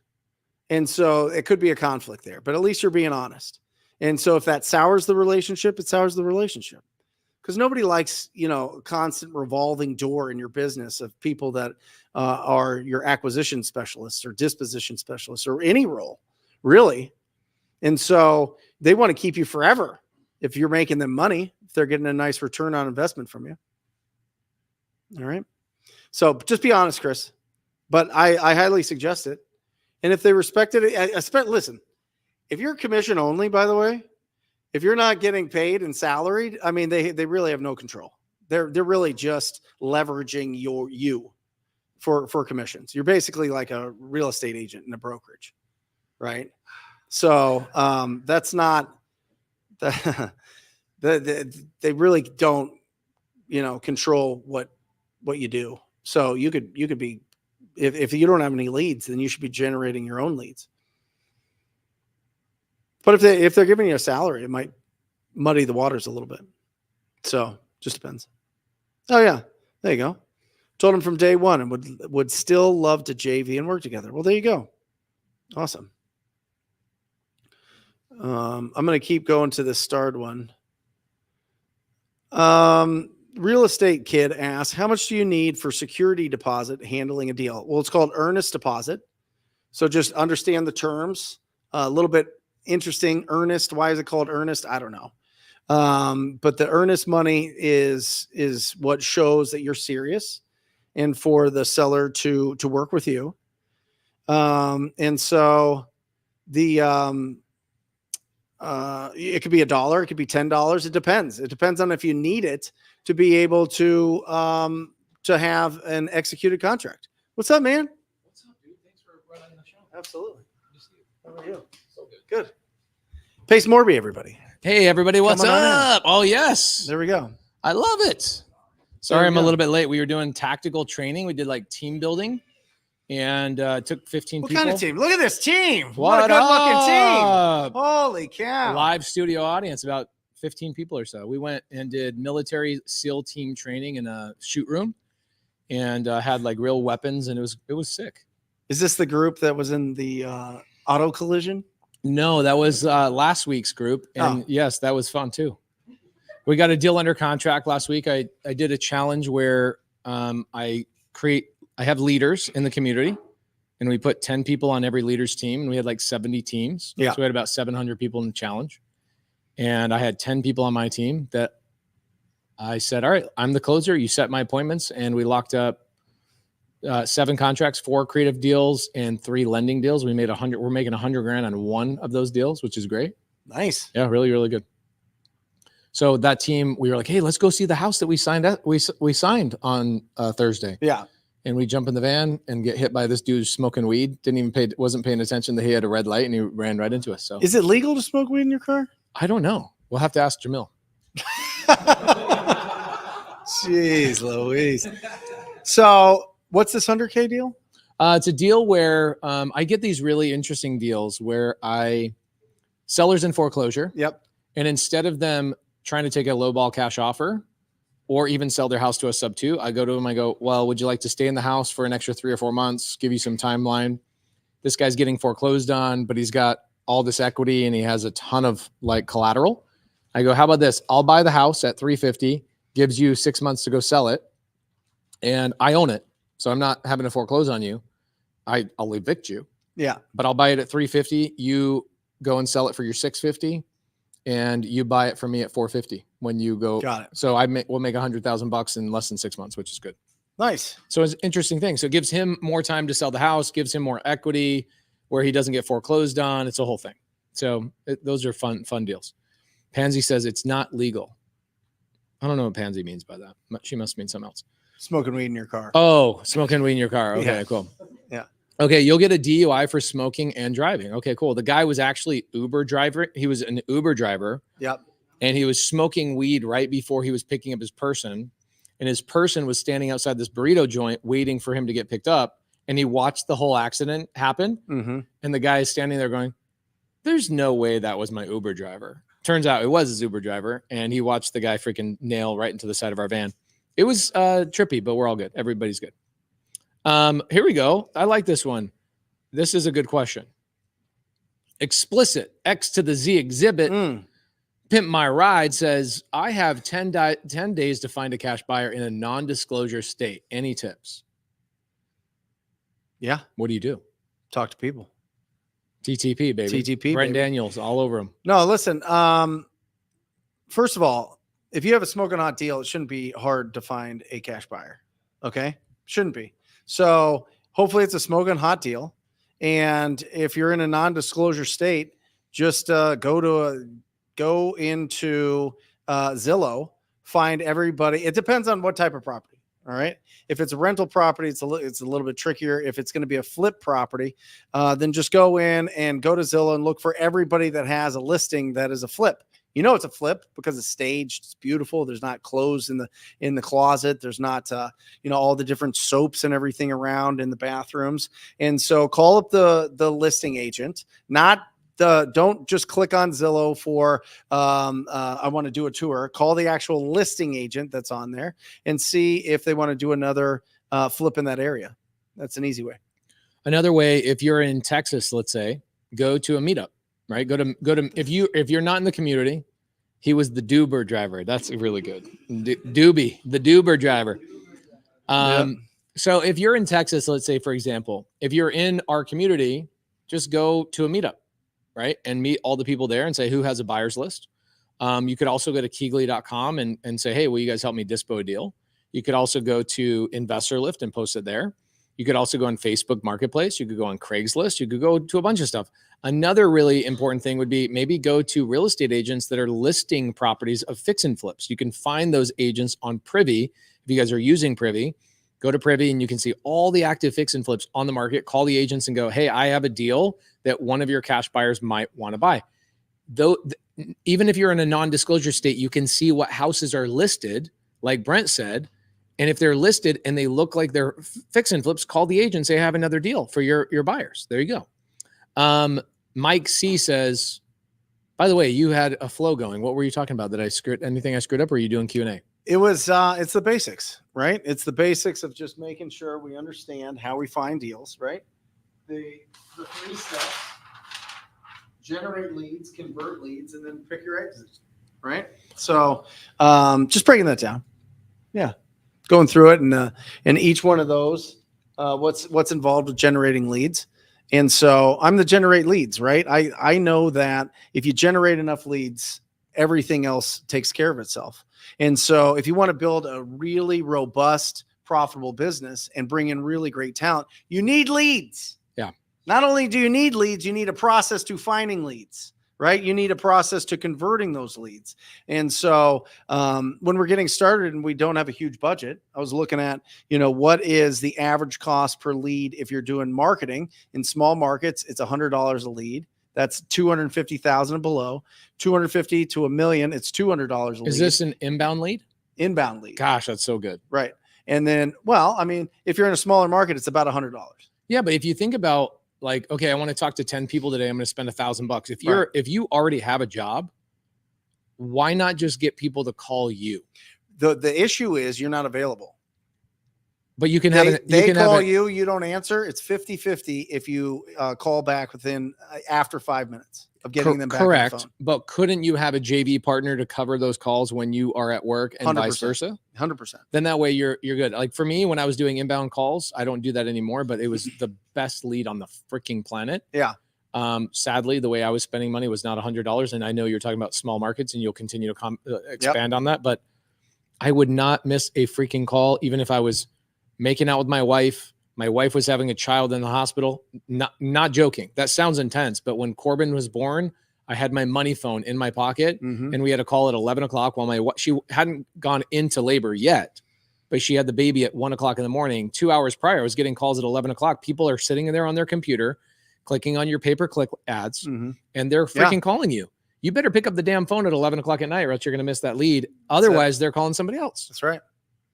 And so it could be a conflict there, but at least you're being honest. And so if that sours the relationship, it sours the relationship. Because nobody likes, a constant revolving door in your business of people that are your acquisition specialists or disposition specialists or any role, really. And so they want to keep you forever if you're making them money, if they're getting a nice return on investment from you. All right. So just be honest, Chris. But I highly suggest it. And if they respected it, listen, if you're commission only, by the way, if you're not getting paid and salaried, I mean, they really have no control. They're really just leveraging you for commissions. You're basically like a real estate agent in a brokerage, right? So that's not they really don't, control what you do. So you could be, if you don't have any leads, then you should be generating your own leads. But if they're giving you a salary, it might muddy the waters a little bit. So just depends. Oh yeah, there you go. Told him from day one and would still love to JV and work together. Well, there you go. Awesome. I'm going to keep going to this starred one. Real estate kid asks, how much do you need for security deposit handling a deal? Well, it's called earnest deposit. So just understand the terms. A little bit interesting. Earnest. Why is it called earnest? I don't know. But the earnest money is what shows that you're serious and for the seller to work with you. And so the, it could be $1, it could be $10. It depends. It depends on if you need it to be able to have an executed contract. What's up, man? What's up, dude? Thanks for running the show. Absolutely. Good to see you. How are you? So good. Good. Pace Morby, everybody. Hey, everybody. What's Coming on up? Oh, yes. There we go. I love it. Sorry, I'm a little bit late. We were doing tactical training. We did like team building and took 15 What people. kind of team? Look at this team. What What a good-looking team. up? Holy cow. Live studio audience, about 15 people or so. We went and did military SEAL team training in a shoot room and had like real weapons, and it was sick. Is this the group that was in the auto collision? No, that was last week's group. And yes, that was fun too. We got a deal under contract last week. I did a challenge where I have leaders in the community, and we put 10 people on every leader's team, and we had like 70 teams. Yeah. So we had about 700 people in the challenge. And I had 10 people on my team that I said, all right, I'm the closer. You set my appointments. And we locked up 7 contracts, 4 creative deals, and 3 lending deals. We made we're making $100,000 on one of those deals, which is great. Nice. Yeah, really, really good. So that team, we were like, hey, let's go see the house that we signed on Thursday. Yeah. And we jump in the van and get hit by this dude smoking weed. Wasn't paying attention that he had a red light, and he ran right into us. So Is it legal to smoke weed in your car? I don't know. We'll have to ask Jamil. Jeez Louise. So what's this 100K deal? It's a deal where I get these really interesting deals where sellers in foreclosure. Yep. And instead of them trying to take a lowball cash offer or even sell their house to a sub-2, I go to them, I go, well, would you like to stay in the house for an extra 3 or 4 months, give you some timeline? This guy's getting foreclosed on, but he's got all this equity and he has a ton of like collateral. I go, how about this? I'll buy the house at $350, gives you 6 months to go sell it, and I own it. So I'm not having to foreclose on you. I'll evict you. Yeah. But I'll buy it at $350. You go and sell it for your $650, and you buy it from me at $450 when you go. Got it. So we'll make $100,000 in less than 6 months, which is good. Nice. So it's an interesting thing. So it gives him more time to sell the house, gives him more equity where he doesn't get foreclosed on. It's a whole thing. So those are fun deals. Pansy says it's not legal. I don't know what Pansy means by that. She must mean something else. Smoking weed in your car. Oh, smoking weed in your car. Okay, Yeah. cool. Yeah. Okay, you'll get a DUI for smoking and driving. Okay, cool. The guy was actually Uber driver. He was an Uber driver. Yep. And he was smoking weed right before he was picking up his person. And his person was standing outside this burrito joint waiting for him to get picked up. And he watched the whole accident happen. Mm-hmm. And the guy is standing there going, there's no way that was my Uber driver. Turns out it was his Uber driver. And he watched the guy freaking nail right into the side of our van. It was trippy, but we're all good. Everybody's good. Here we go. I like this one. This is a good question. explicit X to the Z exhibit. Pimp My Ride says, I have 10 days to find a cash buyer in a non-disclosure state. Any tips? Yeah. What do you do? Talk to people. TTP, baby. TTP, Brent baby. Daniels, all over him. No, listen. First of all, if you have a smoking hot deal, it shouldn't be hard to find a cash buyer. Okay? Shouldn't be. So hopefully it's a smoking hot deal. And if you're in a non-disclosure state, just go into Zillow, find everybody. It depends on what type of property. All right. If it's a rental property, it's a little bit trickier. If it's going to be a flip property, then just go in and go to Zillow and look for everybody that has a listing that is a flip. You know it's a flip because it's staged. It's beautiful. There's not clothes in the closet. There's not all the different soaps and everything around in the bathrooms. And so call up the listing agent. Don't just click on Zillow for I want to do a tour. Call the actual listing agent that's on there and see if they want to do another flip in that area. That's an easy way. Another way, if you're in Texas, let's say, go to a meetup. Right. Go to if you're not in the community, he was the Duber driver. That's really good. Doobie, the Duber driver. So if you're in Texas, let's say, for example, if you're in our community, just go to a meetup, right? And meet all the people there and say, who has a buyer's list? You could also go to Keegley.com and say, hey, will you guys help me dispo a deal? You could also go to Investor Lift and post it there. You could also go on Facebook Marketplace. You could go on Craigslist. You could go to a bunch of stuff. Another really important thing would be maybe go to real estate agents that are listing properties of fix and flips. You can find those agents on Privy. If you guys are using Privy, go to Privy and you can see all the active fix and flips on the market. Call the agents and go, hey, I have a deal that one of your cash buyers might want to buy. Though, even if you're in a non-disclosure state, you can see what houses are listed, like Brent said. And if they're listed and they look like they're fix and flips, call the agent, say, I have another deal for your buyers. There you go. Mike C says, by the way, you had a flow going. What were you talking about? Did I screwed anything I screwed up, or are you doing Q&A? It was, it's the basics, right? It's the basics of just making sure we understand how we find deals, right? The 3 steps: generate leads, convert leads, and then pick your exits, right? So just breaking that down. Yeah. Going through it and each one of those, what's involved with generating leads. And so I'm the generate leads, right? I know that if you generate enough leads, everything else takes care of itself. And so if you want to build a really robust, profitable business and bring in really great talent, you need leads. Yeah. Not only do you need leads, you need a process to finding leads, right? You need a process to converting those leads. And so when we're getting started and we don't have a huge budget, I was looking at, what is the average cost per lead if you're doing marketing in small markets? It's $100 a lead. That's 250,000 and below. 250 to $1 million, it's $200 a lead. Is this an inbound lead? Inbound lead. Gosh, that's so good. Right. And then, if you're in a smaller market, it's about $100. Yeah, but if you think about, like, okay, I want to talk to 10 people today, I'm going to spend $1,000. If you already have a job, why not just get people to call you? The issue is you're not available. But you can they call you, you don't answer. It's 50-50 if you call back after 5 minutes of getting them back. Correct. On the phone. But couldn't you have a JV partner to cover those calls when you are at work and 100%, vice versa? 100%. Then that way you're good. Like for me, when I was doing inbound calls, I don't do that anymore, but it was the best lead on the freaking planet. Yeah. Sadly, the way I was spending money was not $100. And I know you're talking about small markets and you'll continue to expand on that, but I would not miss a freaking call, even if I was making out with my wife. My wife was having a child in the hospital. Not joking. That sounds intense, but when Corbin was born, I had my money phone in my pocket, and we had a call at 11 o'clock while she hadn't gone into labor yet, but she had the baby at 1 o'clock in the morning. 2 hours prior, I was getting calls at 11 o'clock. People are sitting in there on their computer, clicking on your pay-per-click ads, and they're freaking calling you. You better pick up the damn phone at 11 o'clock at night, or else you're going to miss that lead. Otherwise, they're calling somebody else. That's right.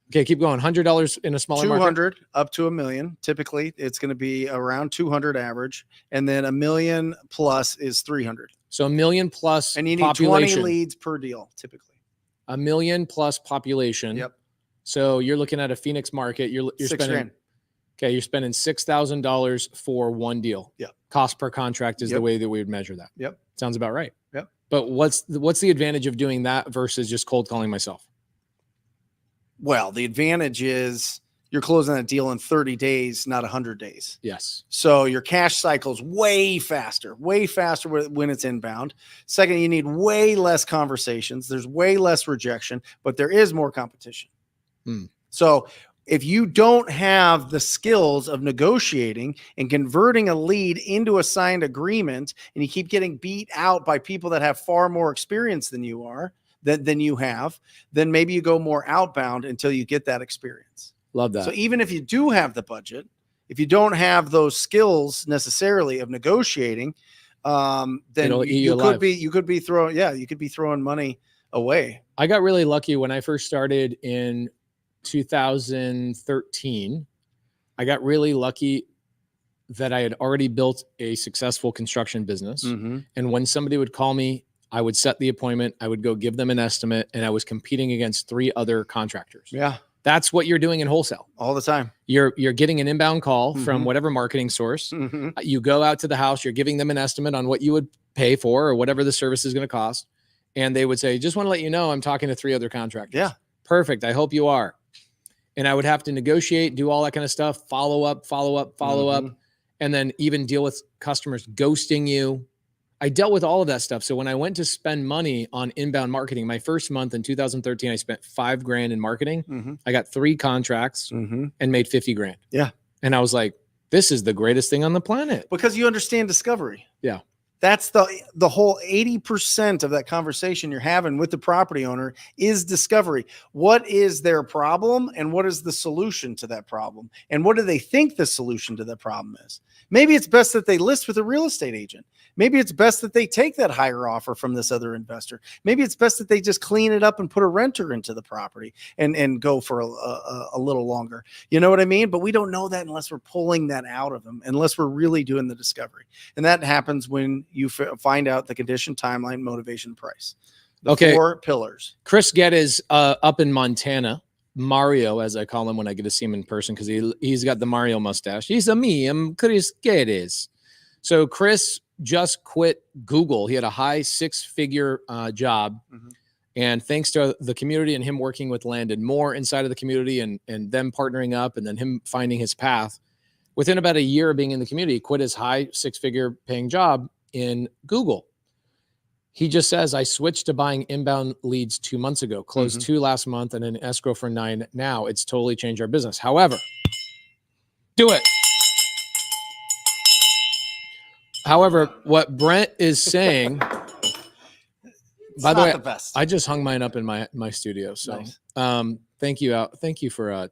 Okay, keep going. $100 in a smaller 200 market? up to $1 million. Typically, it's going to be around 200 average, and then $1 million plus is 300. So $1 million plus, and you need population. 20 leads per deal, typically. $1 million plus population. Yep. So you're looking at a Phoenix market. You're spending. $6,000. Okay, you're spending $6,000 for one deal. Yep. Cost per contract is the Yep. way that we would measure that. Yep. Sounds about right. Yep. But what's the advantage of doing that versus just cold calling myself? Well, the advantage is you're closing that deal in 30 days, not 100 days. Yes. So your cash cycle's way faster when it's inbound. Second, you need way less conversations. There's way less rejection, but there is more competition. So if you don't have the skills of negotiating and converting a lead into a signed agreement, and you keep getting beat out by people that have far more experience than you are, than you have, then maybe you go more outbound until you get that experience. Love that. So even if you do have the budget, if you don't have those skills necessarily of negotiating, then you could be throwing money away. I got really lucky when I first started in 2013. I got really lucky that I had already built a successful construction business. Mm-hmm. And when somebody would call me, I would set the appointment, I would go give them an estimate, and I was competing against 3 other contractors. Yeah. That's what you're doing in wholesale All the time. You're getting an inbound call from whatever marketing source. Mm-hmm. You go out to the house, you're giving them an estimate on what you would pay for or whatever the service is going to cost. And they would say, just want to let you know, I'm talking to 3 other contractors. Yeah. Perfect. I hope you are. And I would have to negotiate, do all that kind of stuff, follow up, and then even deal with customers ghosting you. I dealt with all of that stuff. So when I went to spend money on inbound marketing, my first month in 2013, I spent $5,000 in marketing. Mm-hmm. I got 3 contracts and made $50,000. Yeah. And I was like, this is the greatest thing on the planet. Because you understand discovery. Yeah. That's the whole 80% of that conversation you're having with the property owner is discovery. What is their problem and what is the solution to that problem? And what do they think the solution to that problem is? Maybe it's best that they list with a real estate agent. Maybe it's best that they take that higher offer from this other investor. Maybe it's best that they just clean it up and put a renter into the property and go for a little longer. You know what I mean? But we don't know that unless we're pulling that out of them, unless we're really doing the discovery. And that happens when you find out the condition, timeline, motivation, price. The 4 pillars. Chris Gett is up in Montana. Mario, as I call him when I get to see him in person, because he's got the Mario mustache. I'm Chris Geddes. So Chris just quit Google. He had a high 6-figure job. And thanks to the community and him working with Landon Moore inside of the community and them partnering up and then him finding his path, within about a year of being in the community, he quit his high 6-figure paying job in Google. He just says, I switched to buying inbound leads 2 months ago, closed 2 last month, and an escrow for 9 now. It's totally changed our business. However, do it. However, what Brent is saying, by the way, the best. I just hung mine up in my studio. So Nice. Thank you for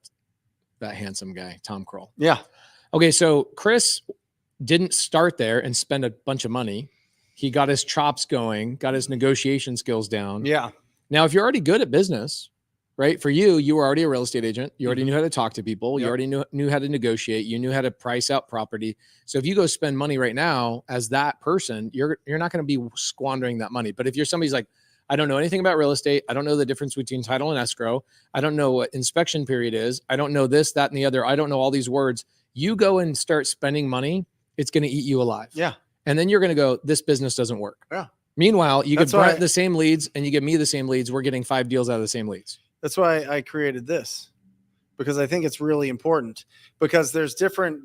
that handsome guy, Tom Kroll. Yeah. Okay, so Chris didn't start there and spend a bunch of money. He got his chops going, got his negotiation skills down. Yeah. Now, if you're already good at business, right? For you were already a real estate agent. You already knew how to talk to people. You already knew how to negotiate. You knew how to price out property. So if you go spend money right now as that person, you're not going to be squandering that money. But if you're somebody's like, I don't know anything about real estate. I don't know the difference between title and escrow. I don't know what inspection period is. I don't know this, that, and the other. I don't know all these words. You go and start spending money, it's going to eat you alive. Yeah. And then you're going to go, this business doesn't work. Yeah. Meanwhile, you That's give Brent why- the same leads and you give me the same leads. We're getting 5 deals out of the same leads. That's why I created this, because I think it's really important, because there's different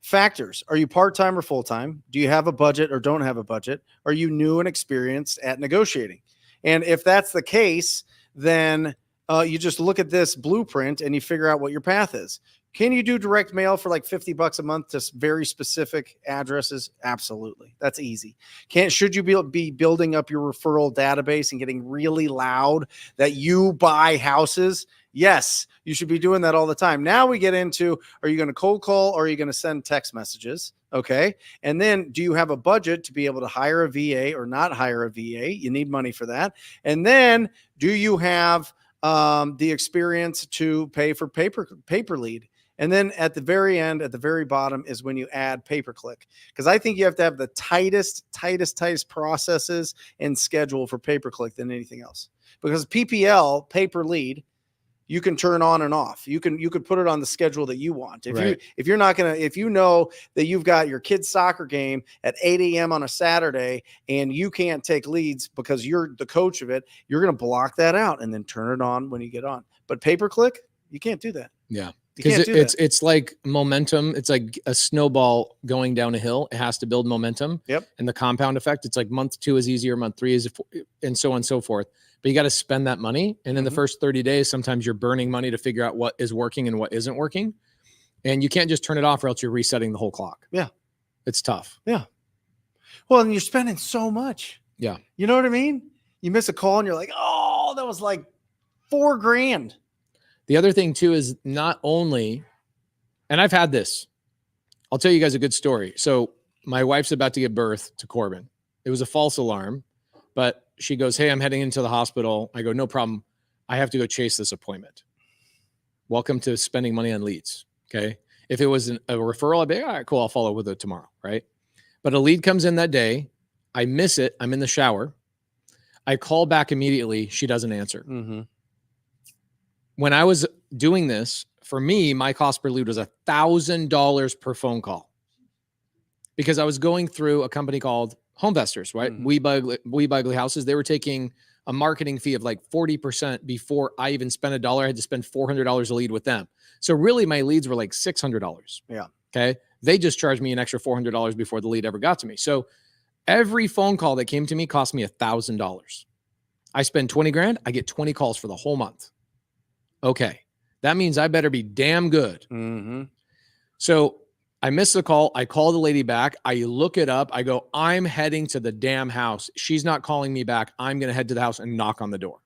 factors. Are you part-time or full-time? Do you have a budget or don't have a budget? Are you new and experienced at negotiating? And if that's the case, then you just look at this blueprint and you figure out what your path is. Can you do direct mail for like $50 a month to very specific addresses? Absolutely. That's easy. Should you be building up your referral database and getting really loud that you buy houses? Yes, you should be doing that all the time. Now we get into, are you going to cold call or are you going to send text messages? Okay. And then do you have a budget to be able to hire a VA or not hire a VA? You need money for that. And then do you have the experience to pay for paper lead? And then at the very end, at the very bottom is when you add pay-per-click, because I think you have to have the tightest processes and schedule for pay-per-click than anything else, because PPL, pay-per-lead, you can turn on and off. You could put it on the schedule that you want. If you're not going to, if you know that you've got your kid's soccer game at 8 a.m. on a Saturday and you can't take leads because you're the coach of it, you're going to block that out and then turn it on when you get on. But pay-per-click, you can't do that. Yeah. Because it's like momentum. It's like a snowball going down a hill. It has to build momentum. Yep. And the compound effect, it's like month 2 is easier, month 3 is, and so on and so forth. But you got to spend that money. And in the first 30 days, sometimes you're burning money to figure out what is working and what isn't working. And you can't just turn it off or else you're resetting the whole clock. Yeah. It's tough. Yeah. Well, and you're spending so much. Yeah. You know what I mean? You miss a call and you're like, oh, that was like $4,000. The other thing too is not only, and I've had this, I'll tell you guys a good story. So my wife's about to give birth to Corbin. It was a false alarm, but she goes, hey, I'm heading into the hospital. I go, no problem. I have to go chase this appointment. Welcome to spending money on leads. Okay. If it was a referral, I'd be all right, cool. I'll follow with it tomorrow. Right. But a lead comes in that day. I miss it. I'm in the shower. I call back immediately. She doesn't answer. Mm-hmm. When I was doing this, for me, my cost per lead was $1,000 per phone call because I was going through a company called Homevestors, right? Mm-hmm. We Buy Ugly Houses. They were taking a marketing fee of like 40% before I even spent $1. I had to spend $400 a lead with them. So really my leads were like $600. Yeah. Okay. They just charged me an extra $400 before the lead ever got to me. So every phone call that came to me cost me $1,000. I spend 20 grand. I get 20 calls for the whole month. Okay. That means I better be damn good. Mm-hmm. So I miss the call. I call the lady back. I look it up. I go, I'm heading to the damn house. She's not calling me back. I'm going to head to the house and knock on the door.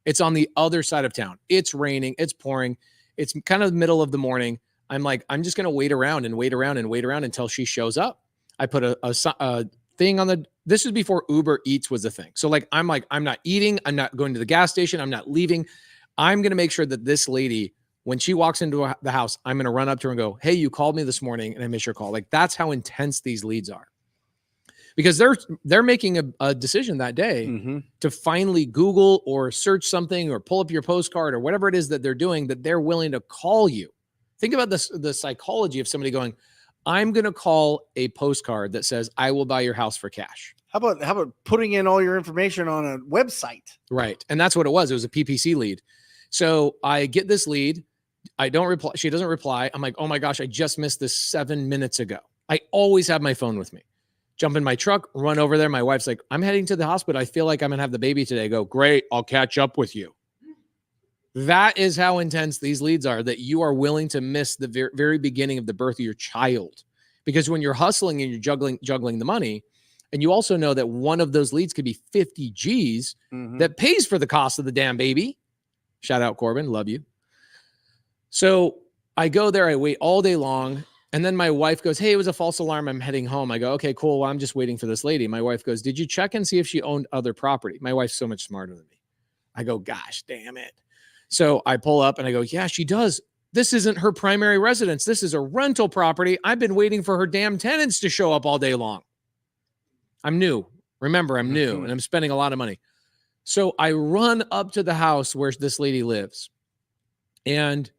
It's on the other side of town. It's raining. It's pouring. It's kind of the middle of the morning. I'm like, I'm just going to wait around until she shows up. I put a thing on this is before Uber Eats was a thing. So I'm not eating. I'm not going to the gas station. I'm not leaving. I'm going to make sure that this lady, when she walks into the house, I'm going to run up to her and go, hey, you called me this morning and I missed your call. Like that's how intense these leads are because they're making a decision that day to finally Google or search something or pull up your postcard or whatever it is that they're doing that they're willing to call you. Think about the psychology of somebody going, I'm going to call a postcard that says, I will buy your house for cash. How about putting in all your information on a website? Right. And that's what it was. It was a PPC lead. So I get this lead. I don't reply. She doesn't reply. I'm like, oh my gosh, I just missed this 7 minutes ago. I always have my phone with me. Jump in my truck, run over there. My wife's like, I'm heading to the hospital. I feel like I'm going to have the baby today. I go, great. I'll catch up with you. That is how intense these leads are, that you are willing to miss the very beginning of the birth of your child. Because when you're hustling and you're juggling the money, and you also know that one of those leads could be 50 G's that pays for the cost of the damn baby. Shout out Corbin. Love you. So I go there. I wait all day long. And then my wife goes, hey, it was a false alarm. I'm heading home. I go, okay, cool. Well, I'm just waiting for this lady. My wife goes, did you check and see if she owned other property? My wife's so much smarter than me. I go, gosh, damn it. So I pull up and I go, yeah, she does. This isn't her primary residence. This is a rental property. I've been waiting for her damn tenants to show up all day long. I'm new. Remember, I'm new and I'm spending a lot of money. So I run up to the house where this lady lives and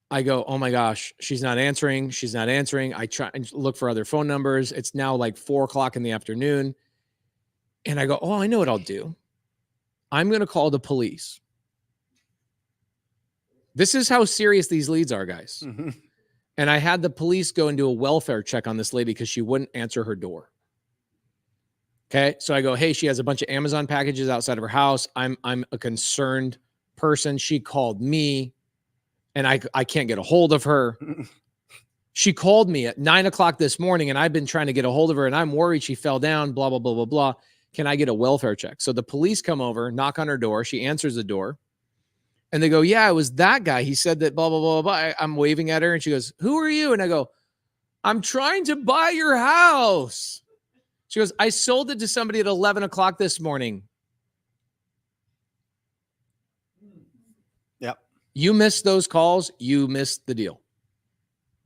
I go, oh my gosh, she's not answering. She's not answering. I try and look for other phone numbers. It's now like 4:00 in the afternoon. And I go, oh, I know what I'll do. I'm going to call the police. This is how serious these leads are, guys. And I had the police go and do a welfare check on this lady because she wouldn't answer her door. Okay. So I go, hey, she has a bunch of Amazon packages outside of her house. I'm a concerned person. She called me and I can't get a hold of her. She called me at 9:00 this morning and I've been trying to get a hold of her and I'm worried she fell down, blah, blah, blah, blah, blah. Can I get a welfare check? So the police come over, knock on her door. She answers the door and they go, yeah, it was that guy. He said that blah, blah, blah, blah. I'm waving at her and she goes, who are you? And I go, I'm trying to buy your house. She goes, I sold it to somebody at 11:00 this morning. Yep. You missed those calls. You missed the deal.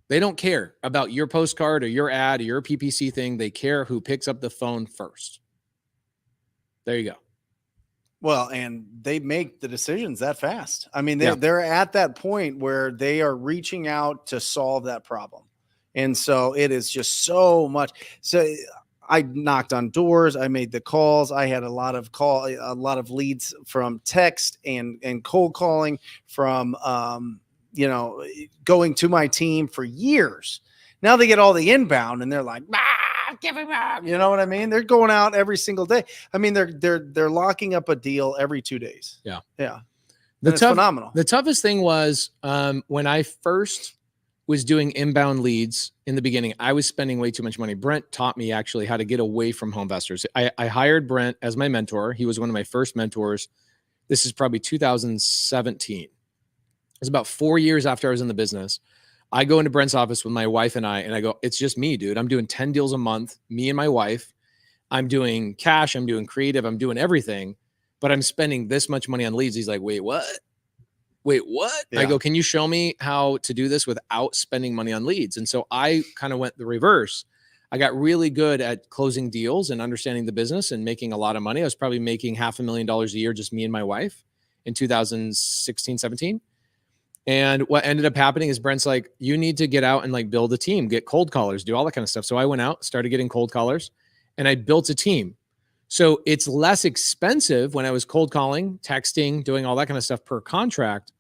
They don't care about your postcard or your ad or your PPC thing. They care who picks up the phone first. There you go. Well, and they make the decisions that fast. I mean, Yeah. they're at that point where they are reaching out to solve that problem. And so it is just so much. So I knocked on doors. I made the calls. I had a lot of leads from text and cold calling from, going to my team for years. Now they get all the inbound and they're like, give him up. You know what I mean? They're going out every single day. I mean, they're locking up a deal every 2 days. Yeah. Yeah. It's phenomenal. The toughest thing was when I first was doing inbound leads in the beginning, I was spending way too much money. Brent taught me actually how to get away from home investors. I hired Brent as my mentor. He was one of my first mentors. This is probably 2017. It was about 4 years after I was in the business. I go into Brent's office with my wife and I go, it's just me, dude. I'm doing 10 deals a month, me and my wife. I'm doing cash. I'm doing creative. I'm doing everything, but I'm spending this much money on leads. He's like, wait, what? Yeah. I go, can you show me how to do this without spending money on leads? And so I kind of went the reverse. I got really good at closing deals and understanding the business and making a lot of money. I was probably making $500,000 a year, just me and my wife in 2016, 17. And what ended up happening is Brent's like, you need to get out and like build a team, get cold callers, do all that kind of stuff. So I went out, started getting cold callers, and I built a team. So it's less expensive when I was cold calling, texting, doing all that kind of stuff per contract,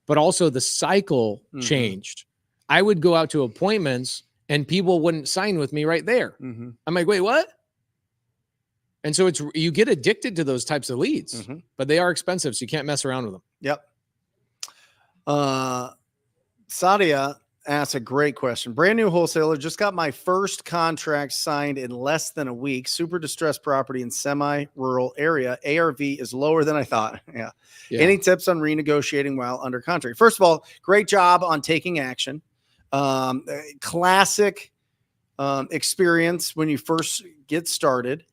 but also the cycle changed. I would go out to appointments and people wouldn't sign with me right there. I'm like, wait, what? And so you get addicted to those types of leads, but they are expensive. So you can't mess around with them. Yep. Sadia asks a great question. Brand new wholesaler, just got my first contract signed in less than a week. Super distressed property in semi-rural area. ARV is lower than I thought. Yeah. Any tips on renegotiating while under contract? First of all, great job on taking action. Classic experience when you first get started.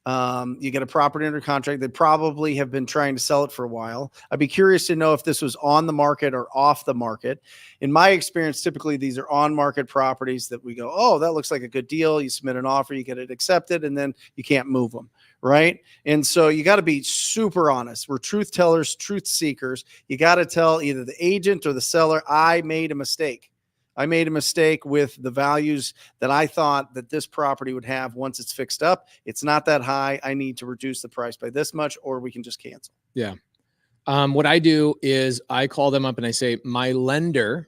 You get a property under contract. They probably have been trying to sell it for a while. I'd be curious to know if this was on the market or off the market. In my experience, typically these are on market properties that we go, oh, that looks like a good deal. You submit an offer, you get it accepted, and then you can't move them. Right. And so you got to be super honest. We're truth tellers, truth seekers. You got to tell either the agent or the seller, I made a mistake. I made a mistake with the values that I thought that this property would have once it's fixed up. It's not that high. I need to reduce the price by this much, or we can just cancel. Yeah. What I do is I call them up and I say, my lender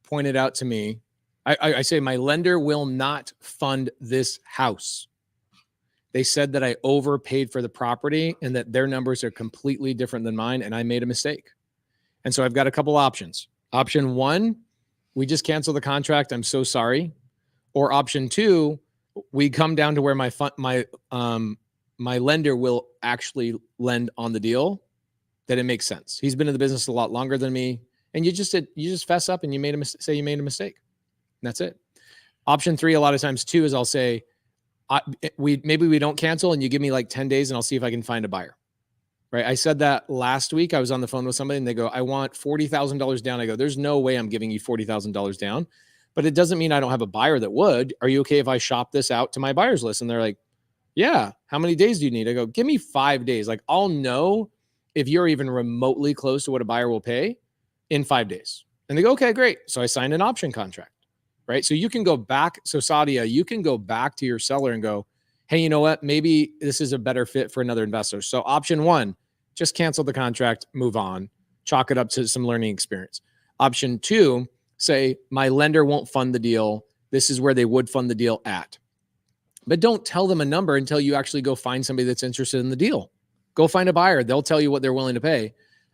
pointed out to me, I say, my lender will not fund this house. They said that I overpaid for the property and that their numbers are completely different than mine, and I made a mistake. And so I've got a couple options. Option one, we just cancel the contract. I'm so sorry. Or option two, we come down to where my lender will actually lend on the deal, that it makes sense. He's been in the business a lot longer than me. And you just fess up and you made say you made a mistake. And that's it. Option three, a lot of times too, is I'll say, maybe we don't cancel and you give me like 10 days and I'll see if I can find a buyer. Right. I said that last week. I was on the phone with somebody and they go, I want $40,000 down. I go, there's no way I'm giving you $40,000 down, but it doesn't mean I don't have a buyer that would. Are you okay if I shop this out to my buyers list? And they're like, yeah. How many days do you need? I go, give me 5 days. Like, I'll know if you're even remotely close to what a buyer will pay in 5 days. And they go, okay, great. So I signed an option contract. Right. So you can go back. So Sadia, you can go back to your seller and go, hey, you know what? Maybe this is a better fit for another investor. So option one, just cancel the contract, move on, chalk it up to some learning experience. Option two, say my lender won't fund the deal. This is where they would fund the deal at. But don't tell them a number until you actually go find somebody that's interested in the deal. Go find a buyer. They'll tell you what they're willing to pay.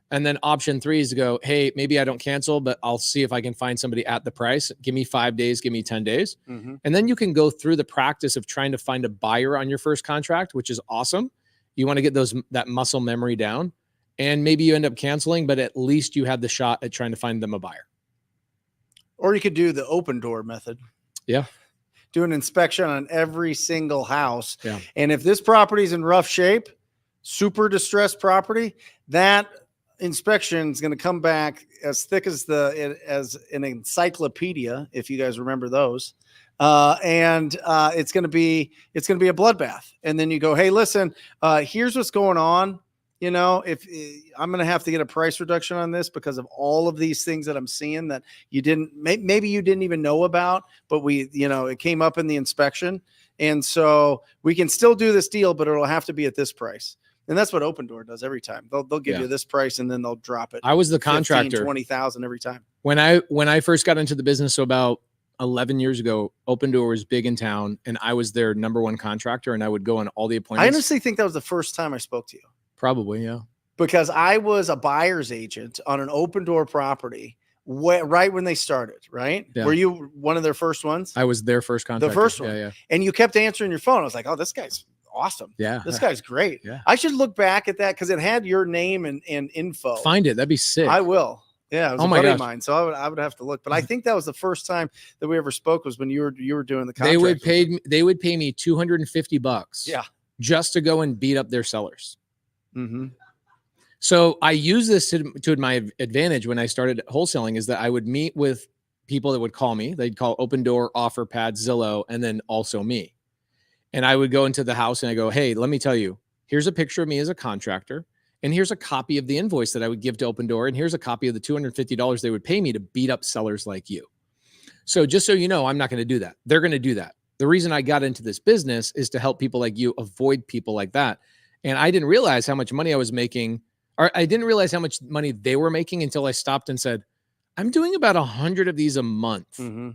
And then option three is to go, hey, maybe I don't cancel, but I'll see if I can find somebody at the price. Give me 5 days, give me 10 days. And then you can go through the practice of trying to find a buyer on your first contract, which is awesome. You want to get that muscle memory down, and maybe you end up canceling, but at least you had the shot at trying to find them a buyer. Or you could do the open door method. Yeah. Do an inspection on every single house. Yeah. And if this property is in rough shape, super distressed property, that inspection is going to come back as thick as an encyclopedia, if you guys remember those. And it's going to be a bloodbath. And then you go, hey, listen, here's what's going on. you know, if I'm going to have to get a price reduction on this because of all of these things that I'm seeing that you didn't, maybe you didn't even know about, but it came up in the inspection. And so we can still do this deal, but it'll have to be at this price. And that's what Open Door does every time. They'll give you this price and then they'll drop it. I was the contractor. 20,000 every time. When I first got into the business, so about 11 years ago, Open Door was big in town and I was their number one contractor and I would go on all the appointments. I honestly think that was the first time I spoke to you. Probably, yeah. Because I was a buyer's agent on an Open Door property right when they started, right? Yeah. Were you one of their first ones? I was their first contractor. The first one. Yeah. And you kept answering your phone. I was like, oh, this guy's awesome. Yeah. This guy's great. Yeah. I should look back at that because it had your name and info. Find it. That'd be sick. I will. Yeah, it was a buddy of mine, so I would have to look. But I think that was the first time that we ever spoke was when you were doing the contract. They would pay me $250. Yeah. Just to go and beat up their sellers. Mm-hmm. So I use this to my advantage when I started wholesaling is that I would meet with people that would call me. They'd call Open Door, OfferPad, Zillow, and then also me. And I would go into the house and I go, hey, let me tell you, here's a picture of me as a contractor. And here's a copy of the invoice that I would give to Open Door. And here's a copy of the $250 they would pay me to beat up sellers like you. So just so you know, I'm not going to do that. They're going to do that. The reason I got into this business is to help people like you avoid people like that. And I didn't realize how much money I was making, or I didn't realize how much money they were making until I stopped and said, I'm doing about 100 of these a month. Mm-hmm.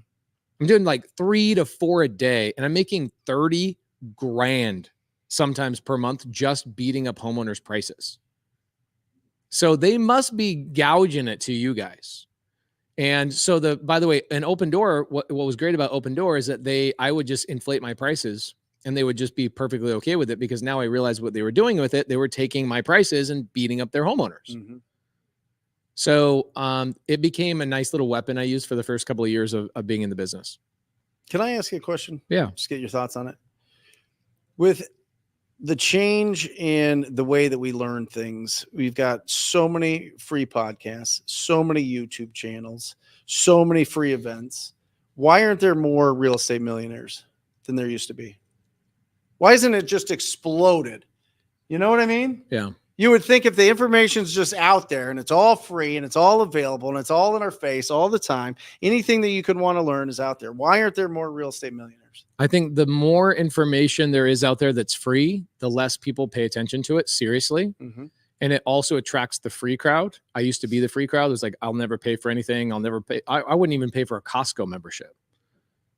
I'm doing like 3 to 4 a day. And I'm making 30 grand sometimes per month, just beating up homeowners' prices. So they must be gouging it to you guys. And so by the way, an Open Door, what was great about Open Door is that I would just inflate my prices and they would just be perfectly okay with it because now I realized what they were doing with it. They were taking my prices and beating up their homeowners. Mm-hmm. So it became a nice little weapon I used for the first couple of years of being in the business. Can I ask you a question? Yeah. Just get your thoughts on it. With the change in the way that we learn things, we've got so many free podcasts, so many YouTube channels, so many free events. Why aren't there more real estate millionaires than there used to be? Why isn't it just exploded? You know what I mean? Yeah. You would think if the information's just out there and it's all free and it's all available and it's all in our face all the time, anything that you could want to learn is out there. Why aren't there more real estate millionaires? I think the more information there is out there that's free, the less people pay attention to it seriously. Mm-hmm. And it also attracts the free crowd. I used to be the free crowd. It was like, I'll never pay for anything. I'll never pay. I wouldn't even pay for a Costco membership,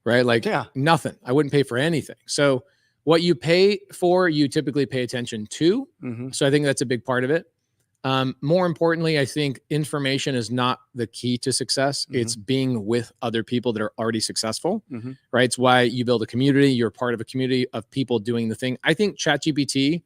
right? Like nothing. I wouldn't pay for anything. So what you pay for, you typically pay attention to. Mm-hmm. So I think that's a big part of it. More importantly, I think information is not the key to success. Mm-hmm. It's being with other people that are already successful, mm-hmm. right? It's why you build a community. You're part of a community of people doing the thing. I think ChatGPT,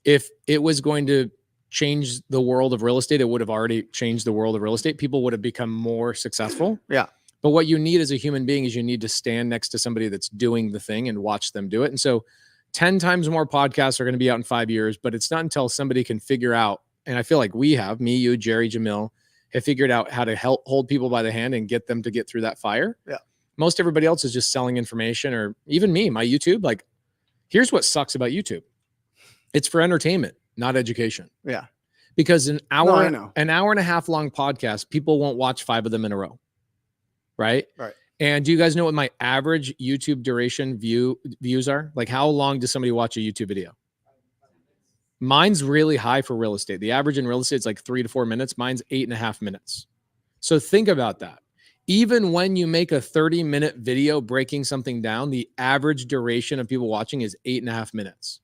if it was going to change the world of real estate, it would have already changed the world of real estate. People would have become more successful. Yeah. But what you need as a human being is you need to stand next to somebody that's doing the thing and watch them do it. And so 10 times more podcasts are going to be out in 5 years, but it's not until somebody can figure out, and I feel like we have, me, you, Jerry, Jamil, have figured out how to help hold people by the hand and get them to get through that fire. Yeah. Most everybody else is just selling information, or even me, my YouTube. Like, here's what sucks about YouTube. It's for entertainment, not education. Yeah. Because an hour and a half long podcast, people won't watch 5 of them in a row. Right. Right. And do you guys know what my average YouTube duration views are? Like, how long does somebody watch a YouTube video? Mine's really high for real estate. The average in real estate is like 3 to 4 minutes. Mine's 8.5 minutes. So think about that. Even when you make a 30-minute video breaking something down, the average duration of people watching is 8.5 minutes.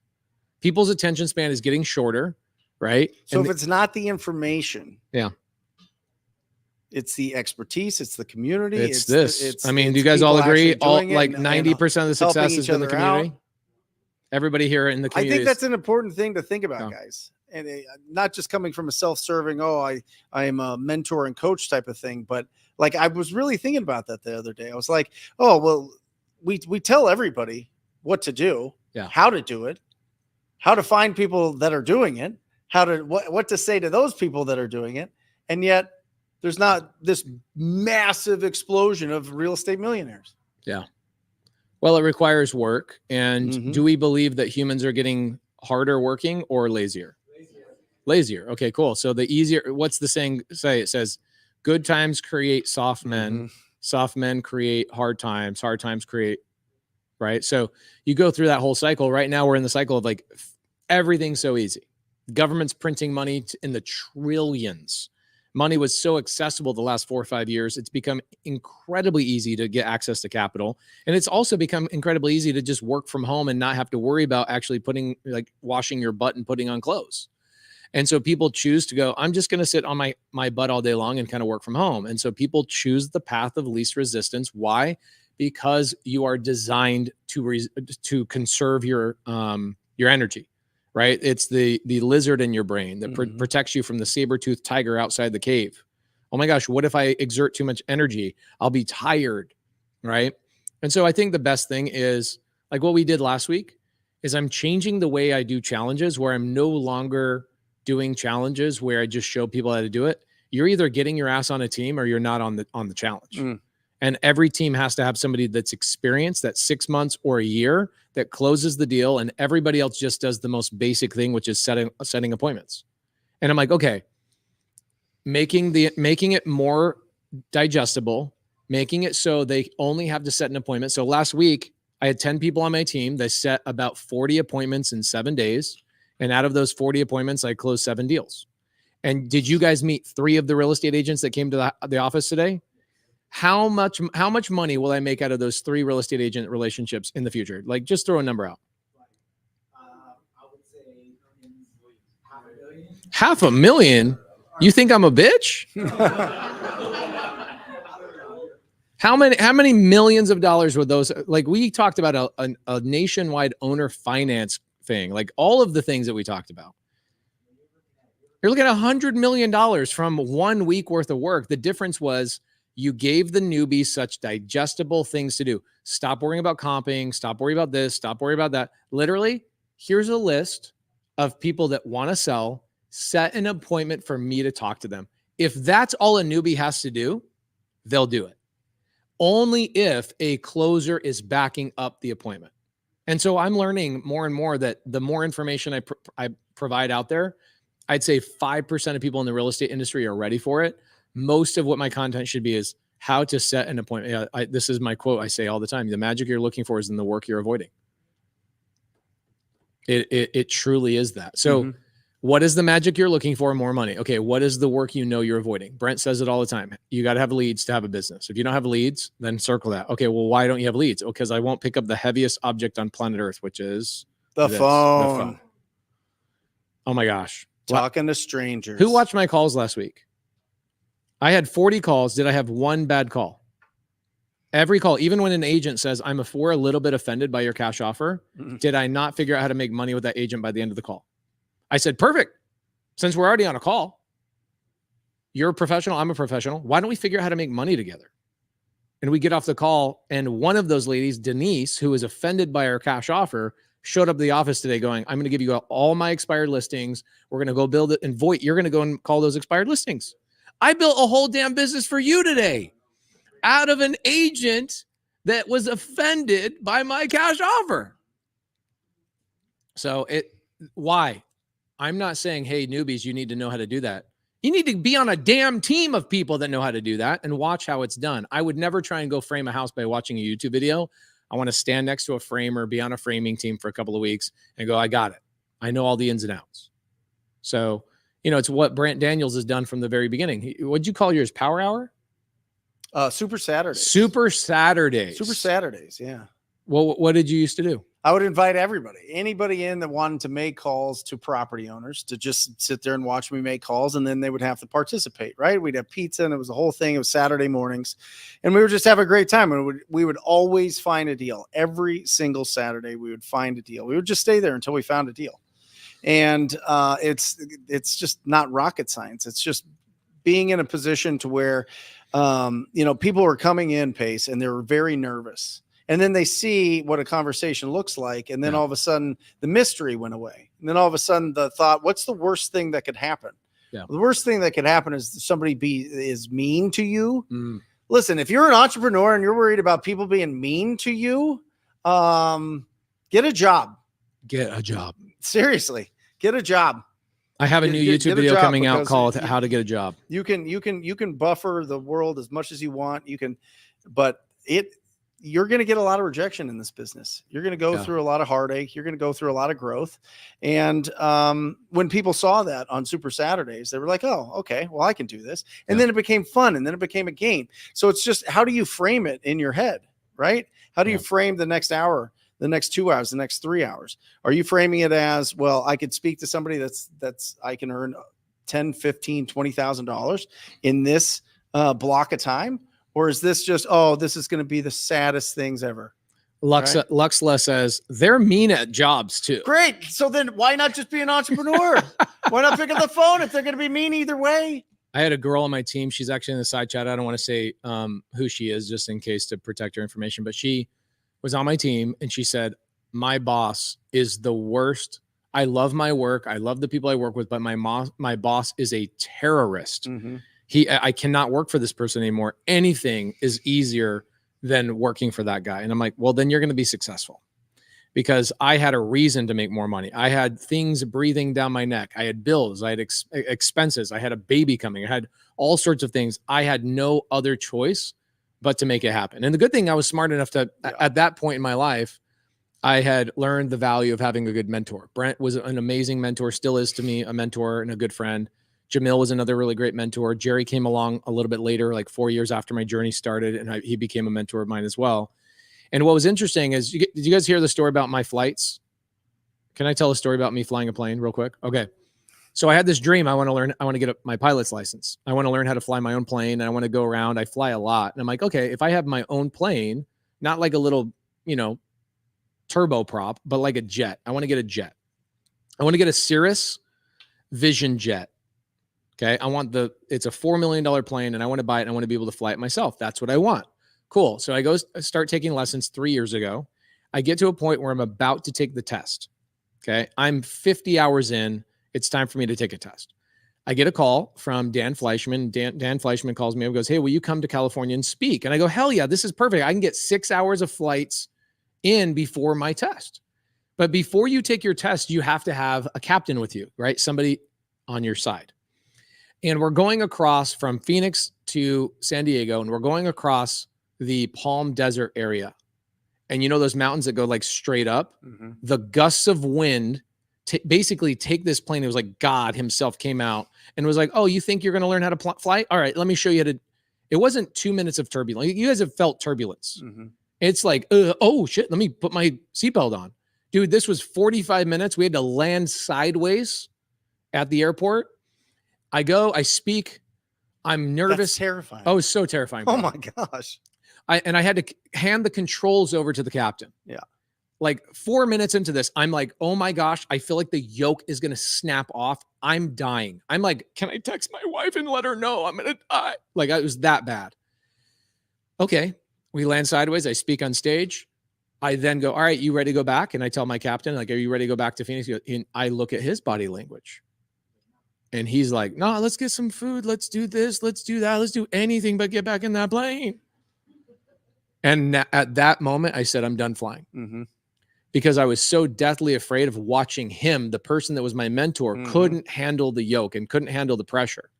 People's attention span is getting shorter, right? So if it's not the information, yeah, it's the expertise, it's the community. It's this. I mean, do you guys all agree? All like 90% of the success is in the community. Everybody here in the community. I think that's an important thing to think about, guys. And not just coming from a self-serving, I am a mentor and coach type of thing, but like I was really thinking about that the other day. I was like, oh, well, we tell everybody what to do, how to do it, how to find people that are doing it, what to say to those people that are doing it, and yet there's not this massive explosion of real estate millionaires. Yeah. Well, it requires work. And do we believe that humans are getting harder working or lazier? Lazier. Okay, cool. So the easier, what's the saying say? It says, good times create soft men, soft men create hard times create, right? So you go through that whole cycle. Right now we're in the cycle of like everything's so easy. Government's printing money in the trillions. Money was so accessible the last 4 or 5 years. It's become incredibly easy to get access to capital. And it's also become incredibly easy to just work from home and not have to worry about actually washing your butt and putting on clothes. And so people choose to go, I'm just going to sit on my butt all day long and kind of work from home. And so people choose the path of least resistance. Why? Because you are designed to conserve your energy. Right? It's the lizard in your brain that protects you from the saber-toothed tiger outside the cave. Oh my gosh, what if I exert too much energy? I'll be tired, right? And so I think the best thing is, like what we did last week, is I'm changing the way I do challenges, where I'm no longer doing challenges where I just show people how to do it. You're either getting your ass on a team or you're not on the challenge. And every team has to have somebody that's experienced, that's 6 months or a year, that closes the deal, and everybody else just does the most basic thing, which is setting appointments. And I'm like, okay, making it more digestible, making it so they only have to set an appointment. So last week I had 10 people on my team. They set about 40 appointments in 7 days. And out of those 40 appointments, I closed 7 deals. And did you guys meet 3 of the real estate agents that came to the office today? How much money will I make out of those 3 real estate agent relationships in the future? Like, just throw a number out. I would say $500,000. $500,000? You think I'm a bitch? How many millions of dollars were those? Like, we talked about a nationwide owner finance thing, like all of the things that we talked about. You're looking at $100 million from 1 week worth of work. The difference was you gave the newbies such digestible things to do. Stop worrying about comping. Stop worrying about this. Stop worrying about that. Literally, here's a list of people that want to sell. Set an appointment for me to talk to them. If that's all a newbie has to do, they'll do it. Only if a closer is backing up the appointment. And so I'm learning more and more that the more information I provide out there, I'd say 5% of people in the real estate industry are ready for it. Most of what my content should be is how to set an appointment. This is my quote I say all the time. The magic you're looking for is in the work you're avoiding. It truly is that. So what is the magic you're looking for? More money. Okay, what is the work you know you're avoiding? Brent says it all the time. You got to have leads to have a business. If you don't have leads, then circle that. Okay, well, why don't you have leads? Oh, because I won't pick up the heaviest object on planet Earth, which is the phone. Oh my gosh. Talking to strangers. Who watched my calls last week? I had 40 calls. Did I have one bad call? Every call, even when an agent says, we're a little bit offended by your cash offer, did I not figure out how to make money with that agent by the end of the call? I said, perfect. Since we're already on a call, you're a professional, I'm a professional. Why don't we figure out how to make money together? And we get off the call, and one of those ladies, Denise, who is offended by our cash offer, showed up at the office today going, I'm going to give you all my expired listings. We're going to go build it. And Voight, you're going to go and call those expired listings. I built a whole damn business for you today out of an agent that was offended by my cash offer. So why? I'm not saying, hey, newbies, you need to know how to do that. You need to be on a damn team of people that know how to do that and watch how it's done. I would never try and go frame a house by watching a YouTube video. I want to stand next to a framer, be on a framing team for a couple of weeks and go, I got it. I know all the ins and outs. So, it's what Brent Daniels has done from the very beginning. What'd you call yours? Power Hour? Super Saturdays. Super Saturdays. Super Saturdays, yeah. Well, what did you used to do? I would invite anybody in that wanted to make calls to property owners to just sit there and watch me make calls, and then they would have to participate, right? We'd have pizza, and it was a whole thing. It was Saturday mornings, and we would just have a great time. And we would always find a deal. Every single Saturday, we would find a deal. We would just stay there until we found a deal. And it's just not rocket science. It's just being in a position to where, people are coming in, Pace, and they're very nervous. And then they see what a conversation looks like. And then all of a sudden the mystery went away. And then all of a sudden the thought, what's the worst thing that could happen? Yeah. The worst thing that could happen is somebody is mean to you. Listen, if you're an entrepreneur and you're worried about people being mean to you, get a job. Get a job. Seriously, get a job. I have a new Get YouTube a video job coming out because called "How to Get a Job." You can buffer the world as much as you want. But you're going to get a lot of rejection in this business. You're going to go through a lot of heartache. You're going to go through a lot of growth. And when people saw that on Super Saturdays, they were like, oh, okay, well, I can do this. And then it became fun. And then it became a game. So it's just, how do you frame it in your head, right? How do you frame the next hour, the next 2 hours, the next 3 hours? Are you framing it as, well, I could speak to somebody that's I can earn $10, $15, $20,000 in this block of time? Or is this just, oh, this is going to be the saddest things ever? Luxla says they're mean at jobs too. Great. So then why not just be an entrepreneur? Why not pick up the phone if they're going to be mean either way? I had a girl on my team. She's actually in the side chat. I don't want to say who she is just in case to protect her information, but she was on my team and she said, my boss is the worst. I love my work. I love the people I work with, but my boss is a terrorist. Mm-hmm. I cannot work for this person anymore. Anything is easier than working for that guy. And I'm like, well, then you're going to be successful, because I had a reason to make more money. I had things breathing down my neck. I had bills. I had expenses. I had a baby coming. I had all sorts of things. I had no other choice but to make it happen. And the good thing, I was smart enough to, at that point in my life, I had learned the value of having a good mentor. Brent was an amazing mentor, still is to me, a mentor and a good friend. Jamil was another really great mentor. Jerry came along a little bit later, like 4 years after my journey started, and he became a mentor of mine as well. And what was interesting is, did you guys hear the story about my flights? Can I tell a story about me flying a plane real quick? Okay. So I had this dream. I want to get my pilot's license. I want to learn how to fly my own plane. And I want to go around. I fly a lot. And I'm like, okay, if I have my own plane, not like a little, turboprop, but like a jet. I want to get a jet. I want to get a Cirrus Vision jet. Okay. It's a $4 million plane and I want to buy it and I want to be able to fly it myself. That's what I want. Cool. So I start taking lessons 3 years ago. I get to a point where I'm about to take the test. Okay. I'm 50 hours in. It's time for me to take a test. I get a call from Dan Fleischman. Dan Fleischman calls me and goes, hey, will you come to California and speak? And I go, hell yeah, this is perfect. I can get 6 hours of flights in before my test. But before you take your test, you have to have a captain with you, right? Somebody on your side. And we're going across from Phoenix to San Diego, and we're going across the Palm Desert area. And you know those mountains that go like straight up? Mm-hmm. The gusts of wind basically take this plane. It was like God himself came out and was like, oh, you think you're going to learn how to fly? All right, let me show you how to. It wasn't 2 minutes of turbulence. You guys have felt turbulence. Mm-hmm. It's like, oh shit, let me put my seatbelt on. Dude, this was 45 minutes. We had to land sideways at the airport. I go, I speak. I'm nervous. That's terrifying. Oh, it's so terrifying. Bro. Oh my gosh. I had to hand the controls over to the captain. Yeah. Like 4 minutes into this, I'm like, oh my gosh, I feel like the yoke is going to snap off. I'm dying. I'm like, can I text my wife and let her know I'm going to die? Like, it was that bad. Okay. We land sideways. I speak on stage. I then go, all right, you ready to go back? And I tell my captain, like, are you ready to go back to Phoenix? And I look at his body language. And he's like, no, let's get some food. Let's do this. Let's do that. Let's do anything but get back in that plane. And at that moment, I said, I'm done flying. Mm-hmm. Because I was so deathly afraid of watching him, the person that was my mentor, couldn't handle the yoke and couldn't handle the pressure.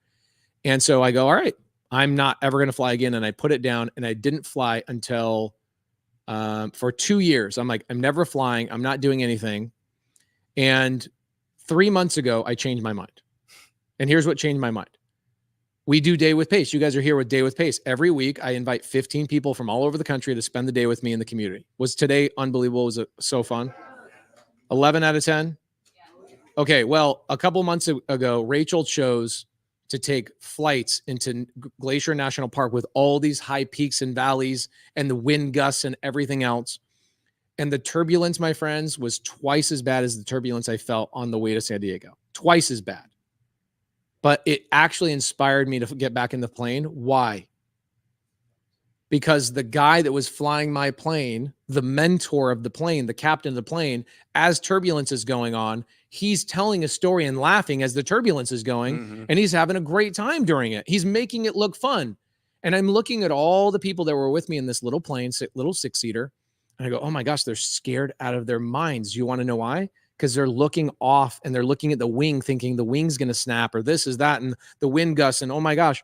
And so I go, all right, I'm not ever going to fly again. And I put it down and I didn't fly until for 2 years. I'm like, I'm never flying. I'm not doing anything. And 3 months ago, I changed my mind. And here's what changed my mind. We do Day with Pace. You guys are here with Day with Pace. Every week, I invite 15 people from all over the country to spend the day with me in the community. Was today unbelievable? Was it so fun? 11 out of 10? Okay, well, a couple months ago, Rachel chose to take flights into Glacier National Park with all these high peaks and valleys and the wind gusts and everything else. And the turbulence, my friends, was twice as bad as the turbulence I felt on the way to San Diego. Twice as bad. But it actually inspired me to get back in the plane. Why? Because the guy that was flying my plane, the mentor of the plane, the captain of the plane, as turbulence is going on, he's telling a story and laughing as the turbulence is going, and he's having a great time during it. He's making it look fun. And I'm looking at all the people that were with me in this little plane, little six-seater, and I go, oh my gosh, they're scared out of their minds. You want to know why? because they're looking off and they're looking at the wing thinking the wing's going to snap or this is that and the wind gusts and oh my gosh.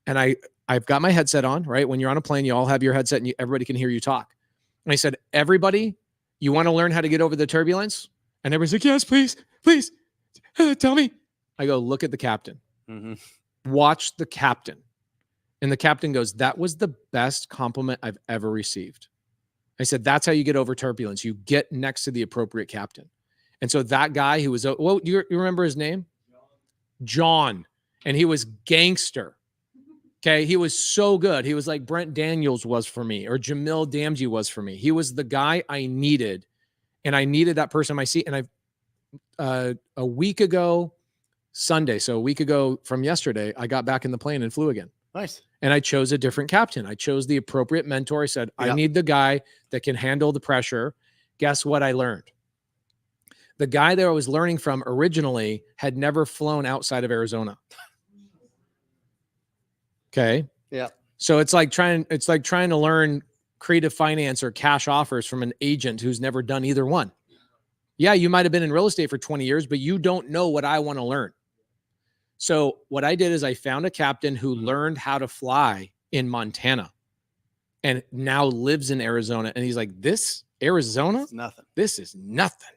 And I've got my headset on, right? When you're on a plane, you all have your headset and everybody can hear you talk. And I said, everybody, you want to learn how to get over the turbulence? And everybody's like, yes, please, please, tell me. I go, look at the captain. Watch the captain. And the captain goes, that was the best compliment I've ever received. I said, that's how you get over turbulence. You get next to the appropriate captain. And so that guy who was, well, do you remember his name? John. And he was gangster. Okay. He was so good. He was like Brent Daniels was for me, or Jamil Damji was for me. He was the guy I needed. And I needed that person in my seat. And a week ago, Sunday, so a week ago from yesterday, I got back in the plane and flew again. Nice. And I chose a different captain. I chose the appropriate mentor. I said, I need the guy that can handle the pressure. Guess what I learned? The guy that I was learning from originally had never flown outside of Arizona. Okay. Yeah. So it's like trying to learn creative finance or cash offers from an agent who's never done either one. Yeah, you might have been in real estate for 20 years, but you don't know what I want to learn. So what I did is I found a captain who learned how to fly in Montana and now lives in Arizona. And he's like, this Arizona? It's nothing. This is nothing.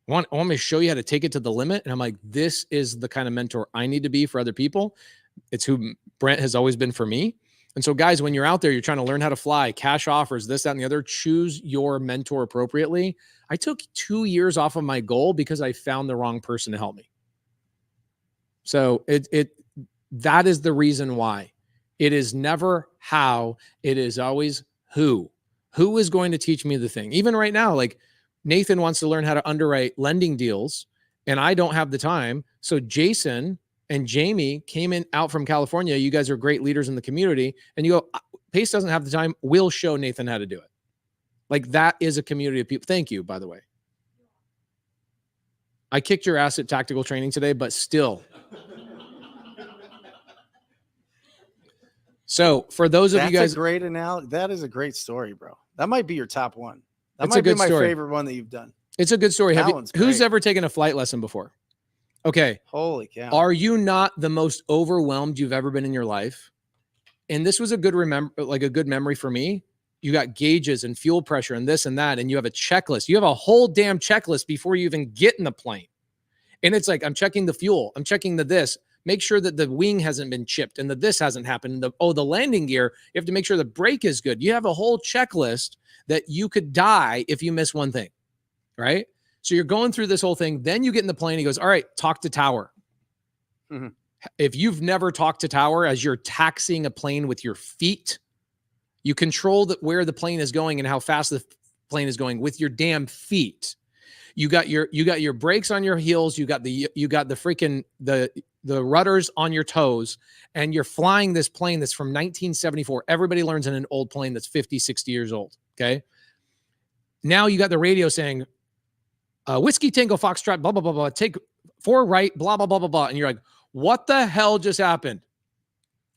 I want me to show you how to take it to the limit. And I'm like, this is the kind of mentor I need to be for other people. It's who Brent has always been for me. And so guys, when you're out there, you're trying to learn how to fly, cash offers, this, that, and the other, choose your mentor appropriately. I took 2 years off of my goal because I found the wrong person to help me. So that is the reason why. It is never how, it is always who. Who is going to teach me the thing? Even right now, like Nathan wants to learn how to underwrite lending deals and I don't have the time. So Jason and Jamie came out from California. You guys are great leaders in the community. And you go, Pace doesn't have the time. We'll show Nathan how to do it. Like that is a community of people. Thank you, by the way. I kicked your ass at tactical training today, but still. So for those of you guys, great analogy. That is a great story, bro. That might be your top one. That It's might a good be my story. favorite one that you've done. it's a good story. That one's Who's great. ever taken a flight lesson before? Okay. Holy cow. Are you not the most overwhelmed you've ever been in your life? And this was a good memory for me. You got gauges and fuel pressure and this and that, and you have a checklist. You have a whole damn checklist before you even get in the plane. And it's like, I'm checking the fuel. I'm checking the this. Make sure that the wing hasn't been chipped and the this hasn't happened. And the landing gear, you have to make sure the brake is good. You have a whole checklist that you could die if you miss one thing, right? So you're going through this whole thing. Then you get in the plane. He goes, all right, talk to tower. Mm-hmm. If you've never talked to tower as you're taxiing a plane with your feet, you control where the plane is going and how fast the plane is going with your damn feet. You got your brakes on your heels. You got the freaking the rudders on your toes, and you're flying this plane that's from 1974. Everybody learns in an old plane that's 50, 60 years old. Okay. Now you got the radio saying, Whiskey Tango Foxtrot, blah, blah, blah, blah, take 4 right, blah, blah, blah, blah, blah. And you're like, what the hell just happened?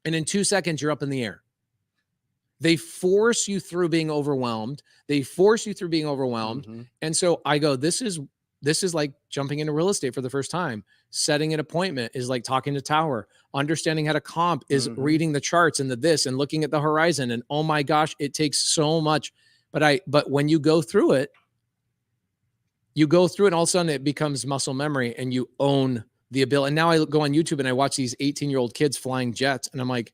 And in 2 seconds, you're up in the air. They force you through being overwhelmed. Mm-hmm. And so I go, this is like jumping into real estate for the first time. Setting an appointment is like talking to tower. Understanding how to comp is reading the charts and the this and looking at the horizon. And oh my gosh, it takes so much. But when you go through it, and all of a sudden it becomes muscle memory and you own the ability. And now I go on YouTube and I watch these 18-year-old kids flying jets. And I'm like,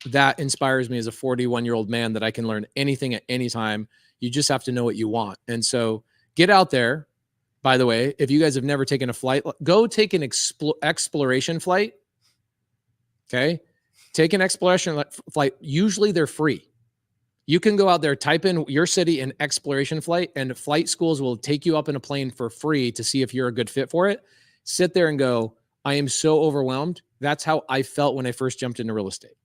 that inspires me as a 41-year-old man that I can learn anything at any time. You just have to know what you want. And so get out there. By the way, if you guys have never taken a flight, go take an exploration flight. Okay. Take an exploration flight. Usually they're free. You can go out there, type in your city and exploration flight, and flight schools will take you up in a plane for free to see if you're a good fit for it. Sit there and go, I am so overwhelmed. That's how I felt when I first jumped into real estate.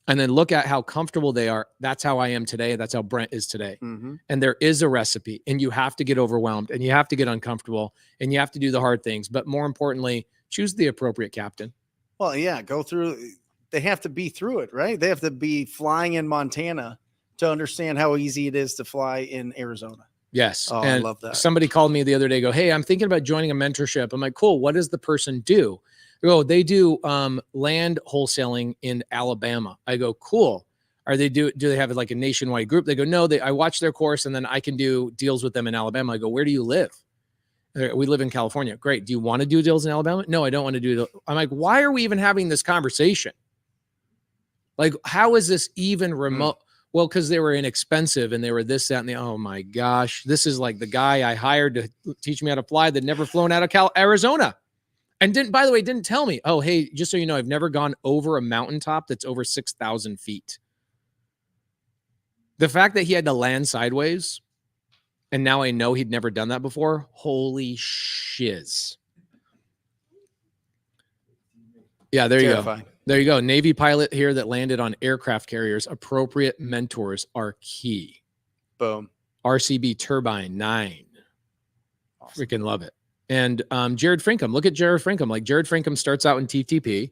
And then look at how comfortable they are. That's how I am today. That's how Brent is today. Mm-hmm. And there is a recipe, and you have to get overwhelmed, and you have to get uncomfortable, and you have to do the hard things. But more importantly, choose the appropriate captain. Well, yeah, go through. They have to be through it, right? They have to be flying in Montana to understand how easy it is to fly in Arizona. Yes. Oh, And I love that. somebody called me the other day, go, hey, I'm thinking about joining a mentorship. I'm like, cool. What does the person do? They go, they do land wholesaling in Alabama. I go, cool. Are they do they have like a nationwide group? They go, no, I watch their course and then I can do deals with them in Alabama. I go, where do you live? We live in California. Great. Do you want to do deals in Alabama? No, I don't want to do it. I'm like, why are we even having this conversation? Like, how is this even remote? Well, because they were inexpensive and they were this, that, and the, oh my gosh, this is like the guy I hired to teach me how to fly that never flown out of Arizona. And by the way, didn't tell me, oh, hey, just so you know, I've never gone over a mountaintop that's over 6,000 feet. The fact that he had to land sideways, and now I know he'd never done that before, holy shiz. Yeah, there you go. There you go. Navy pilot here that landed on aircraft carriers. Appropriate mentors are key. Boom. RCB Turbine 9. Awesome. Freaking love it. And Jared Frankham. Look at Jared Frankham. Like Jared Frankham starts out in TTP,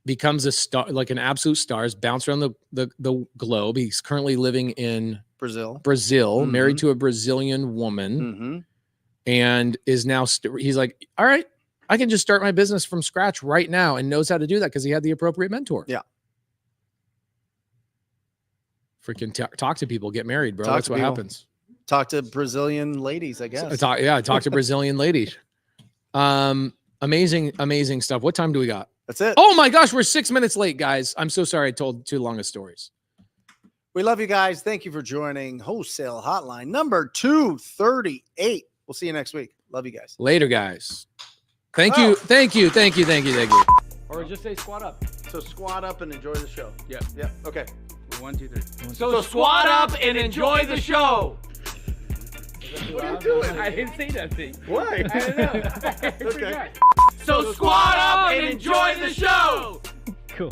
becomes a star, like an absolute star, has bounced around the globe. He's currently living in Brazil, married to a Brazilian woman, and is now, he's like, all right, I can just start my business from scratch right now, and knows how to do that because he had the appropriate mentor. Yeah. Freaking talk to people, get married, bro. That's what happens. Talk to Brazilian ladies, I guess. Talk to Brazilian ladies. Amazing stuff. What time do we got? That's it. Oh my gosh, we're 6 minutes late, guys. I'm so sorry I told too long of stories. We love you guys. Thank you for joining Wholesale Hotline number 238. We'll see you next week. Love you guys. Later, guys. Thank you. Or just say squat up. So squat up and enjoy the show. Yeah. Yeah. Okay. 1, 2, 3. So squat up and enjoy the show. What are you doing? I didn't say nothing. Why? I don't know. Okay. So squat up and enjoy the show. Cool.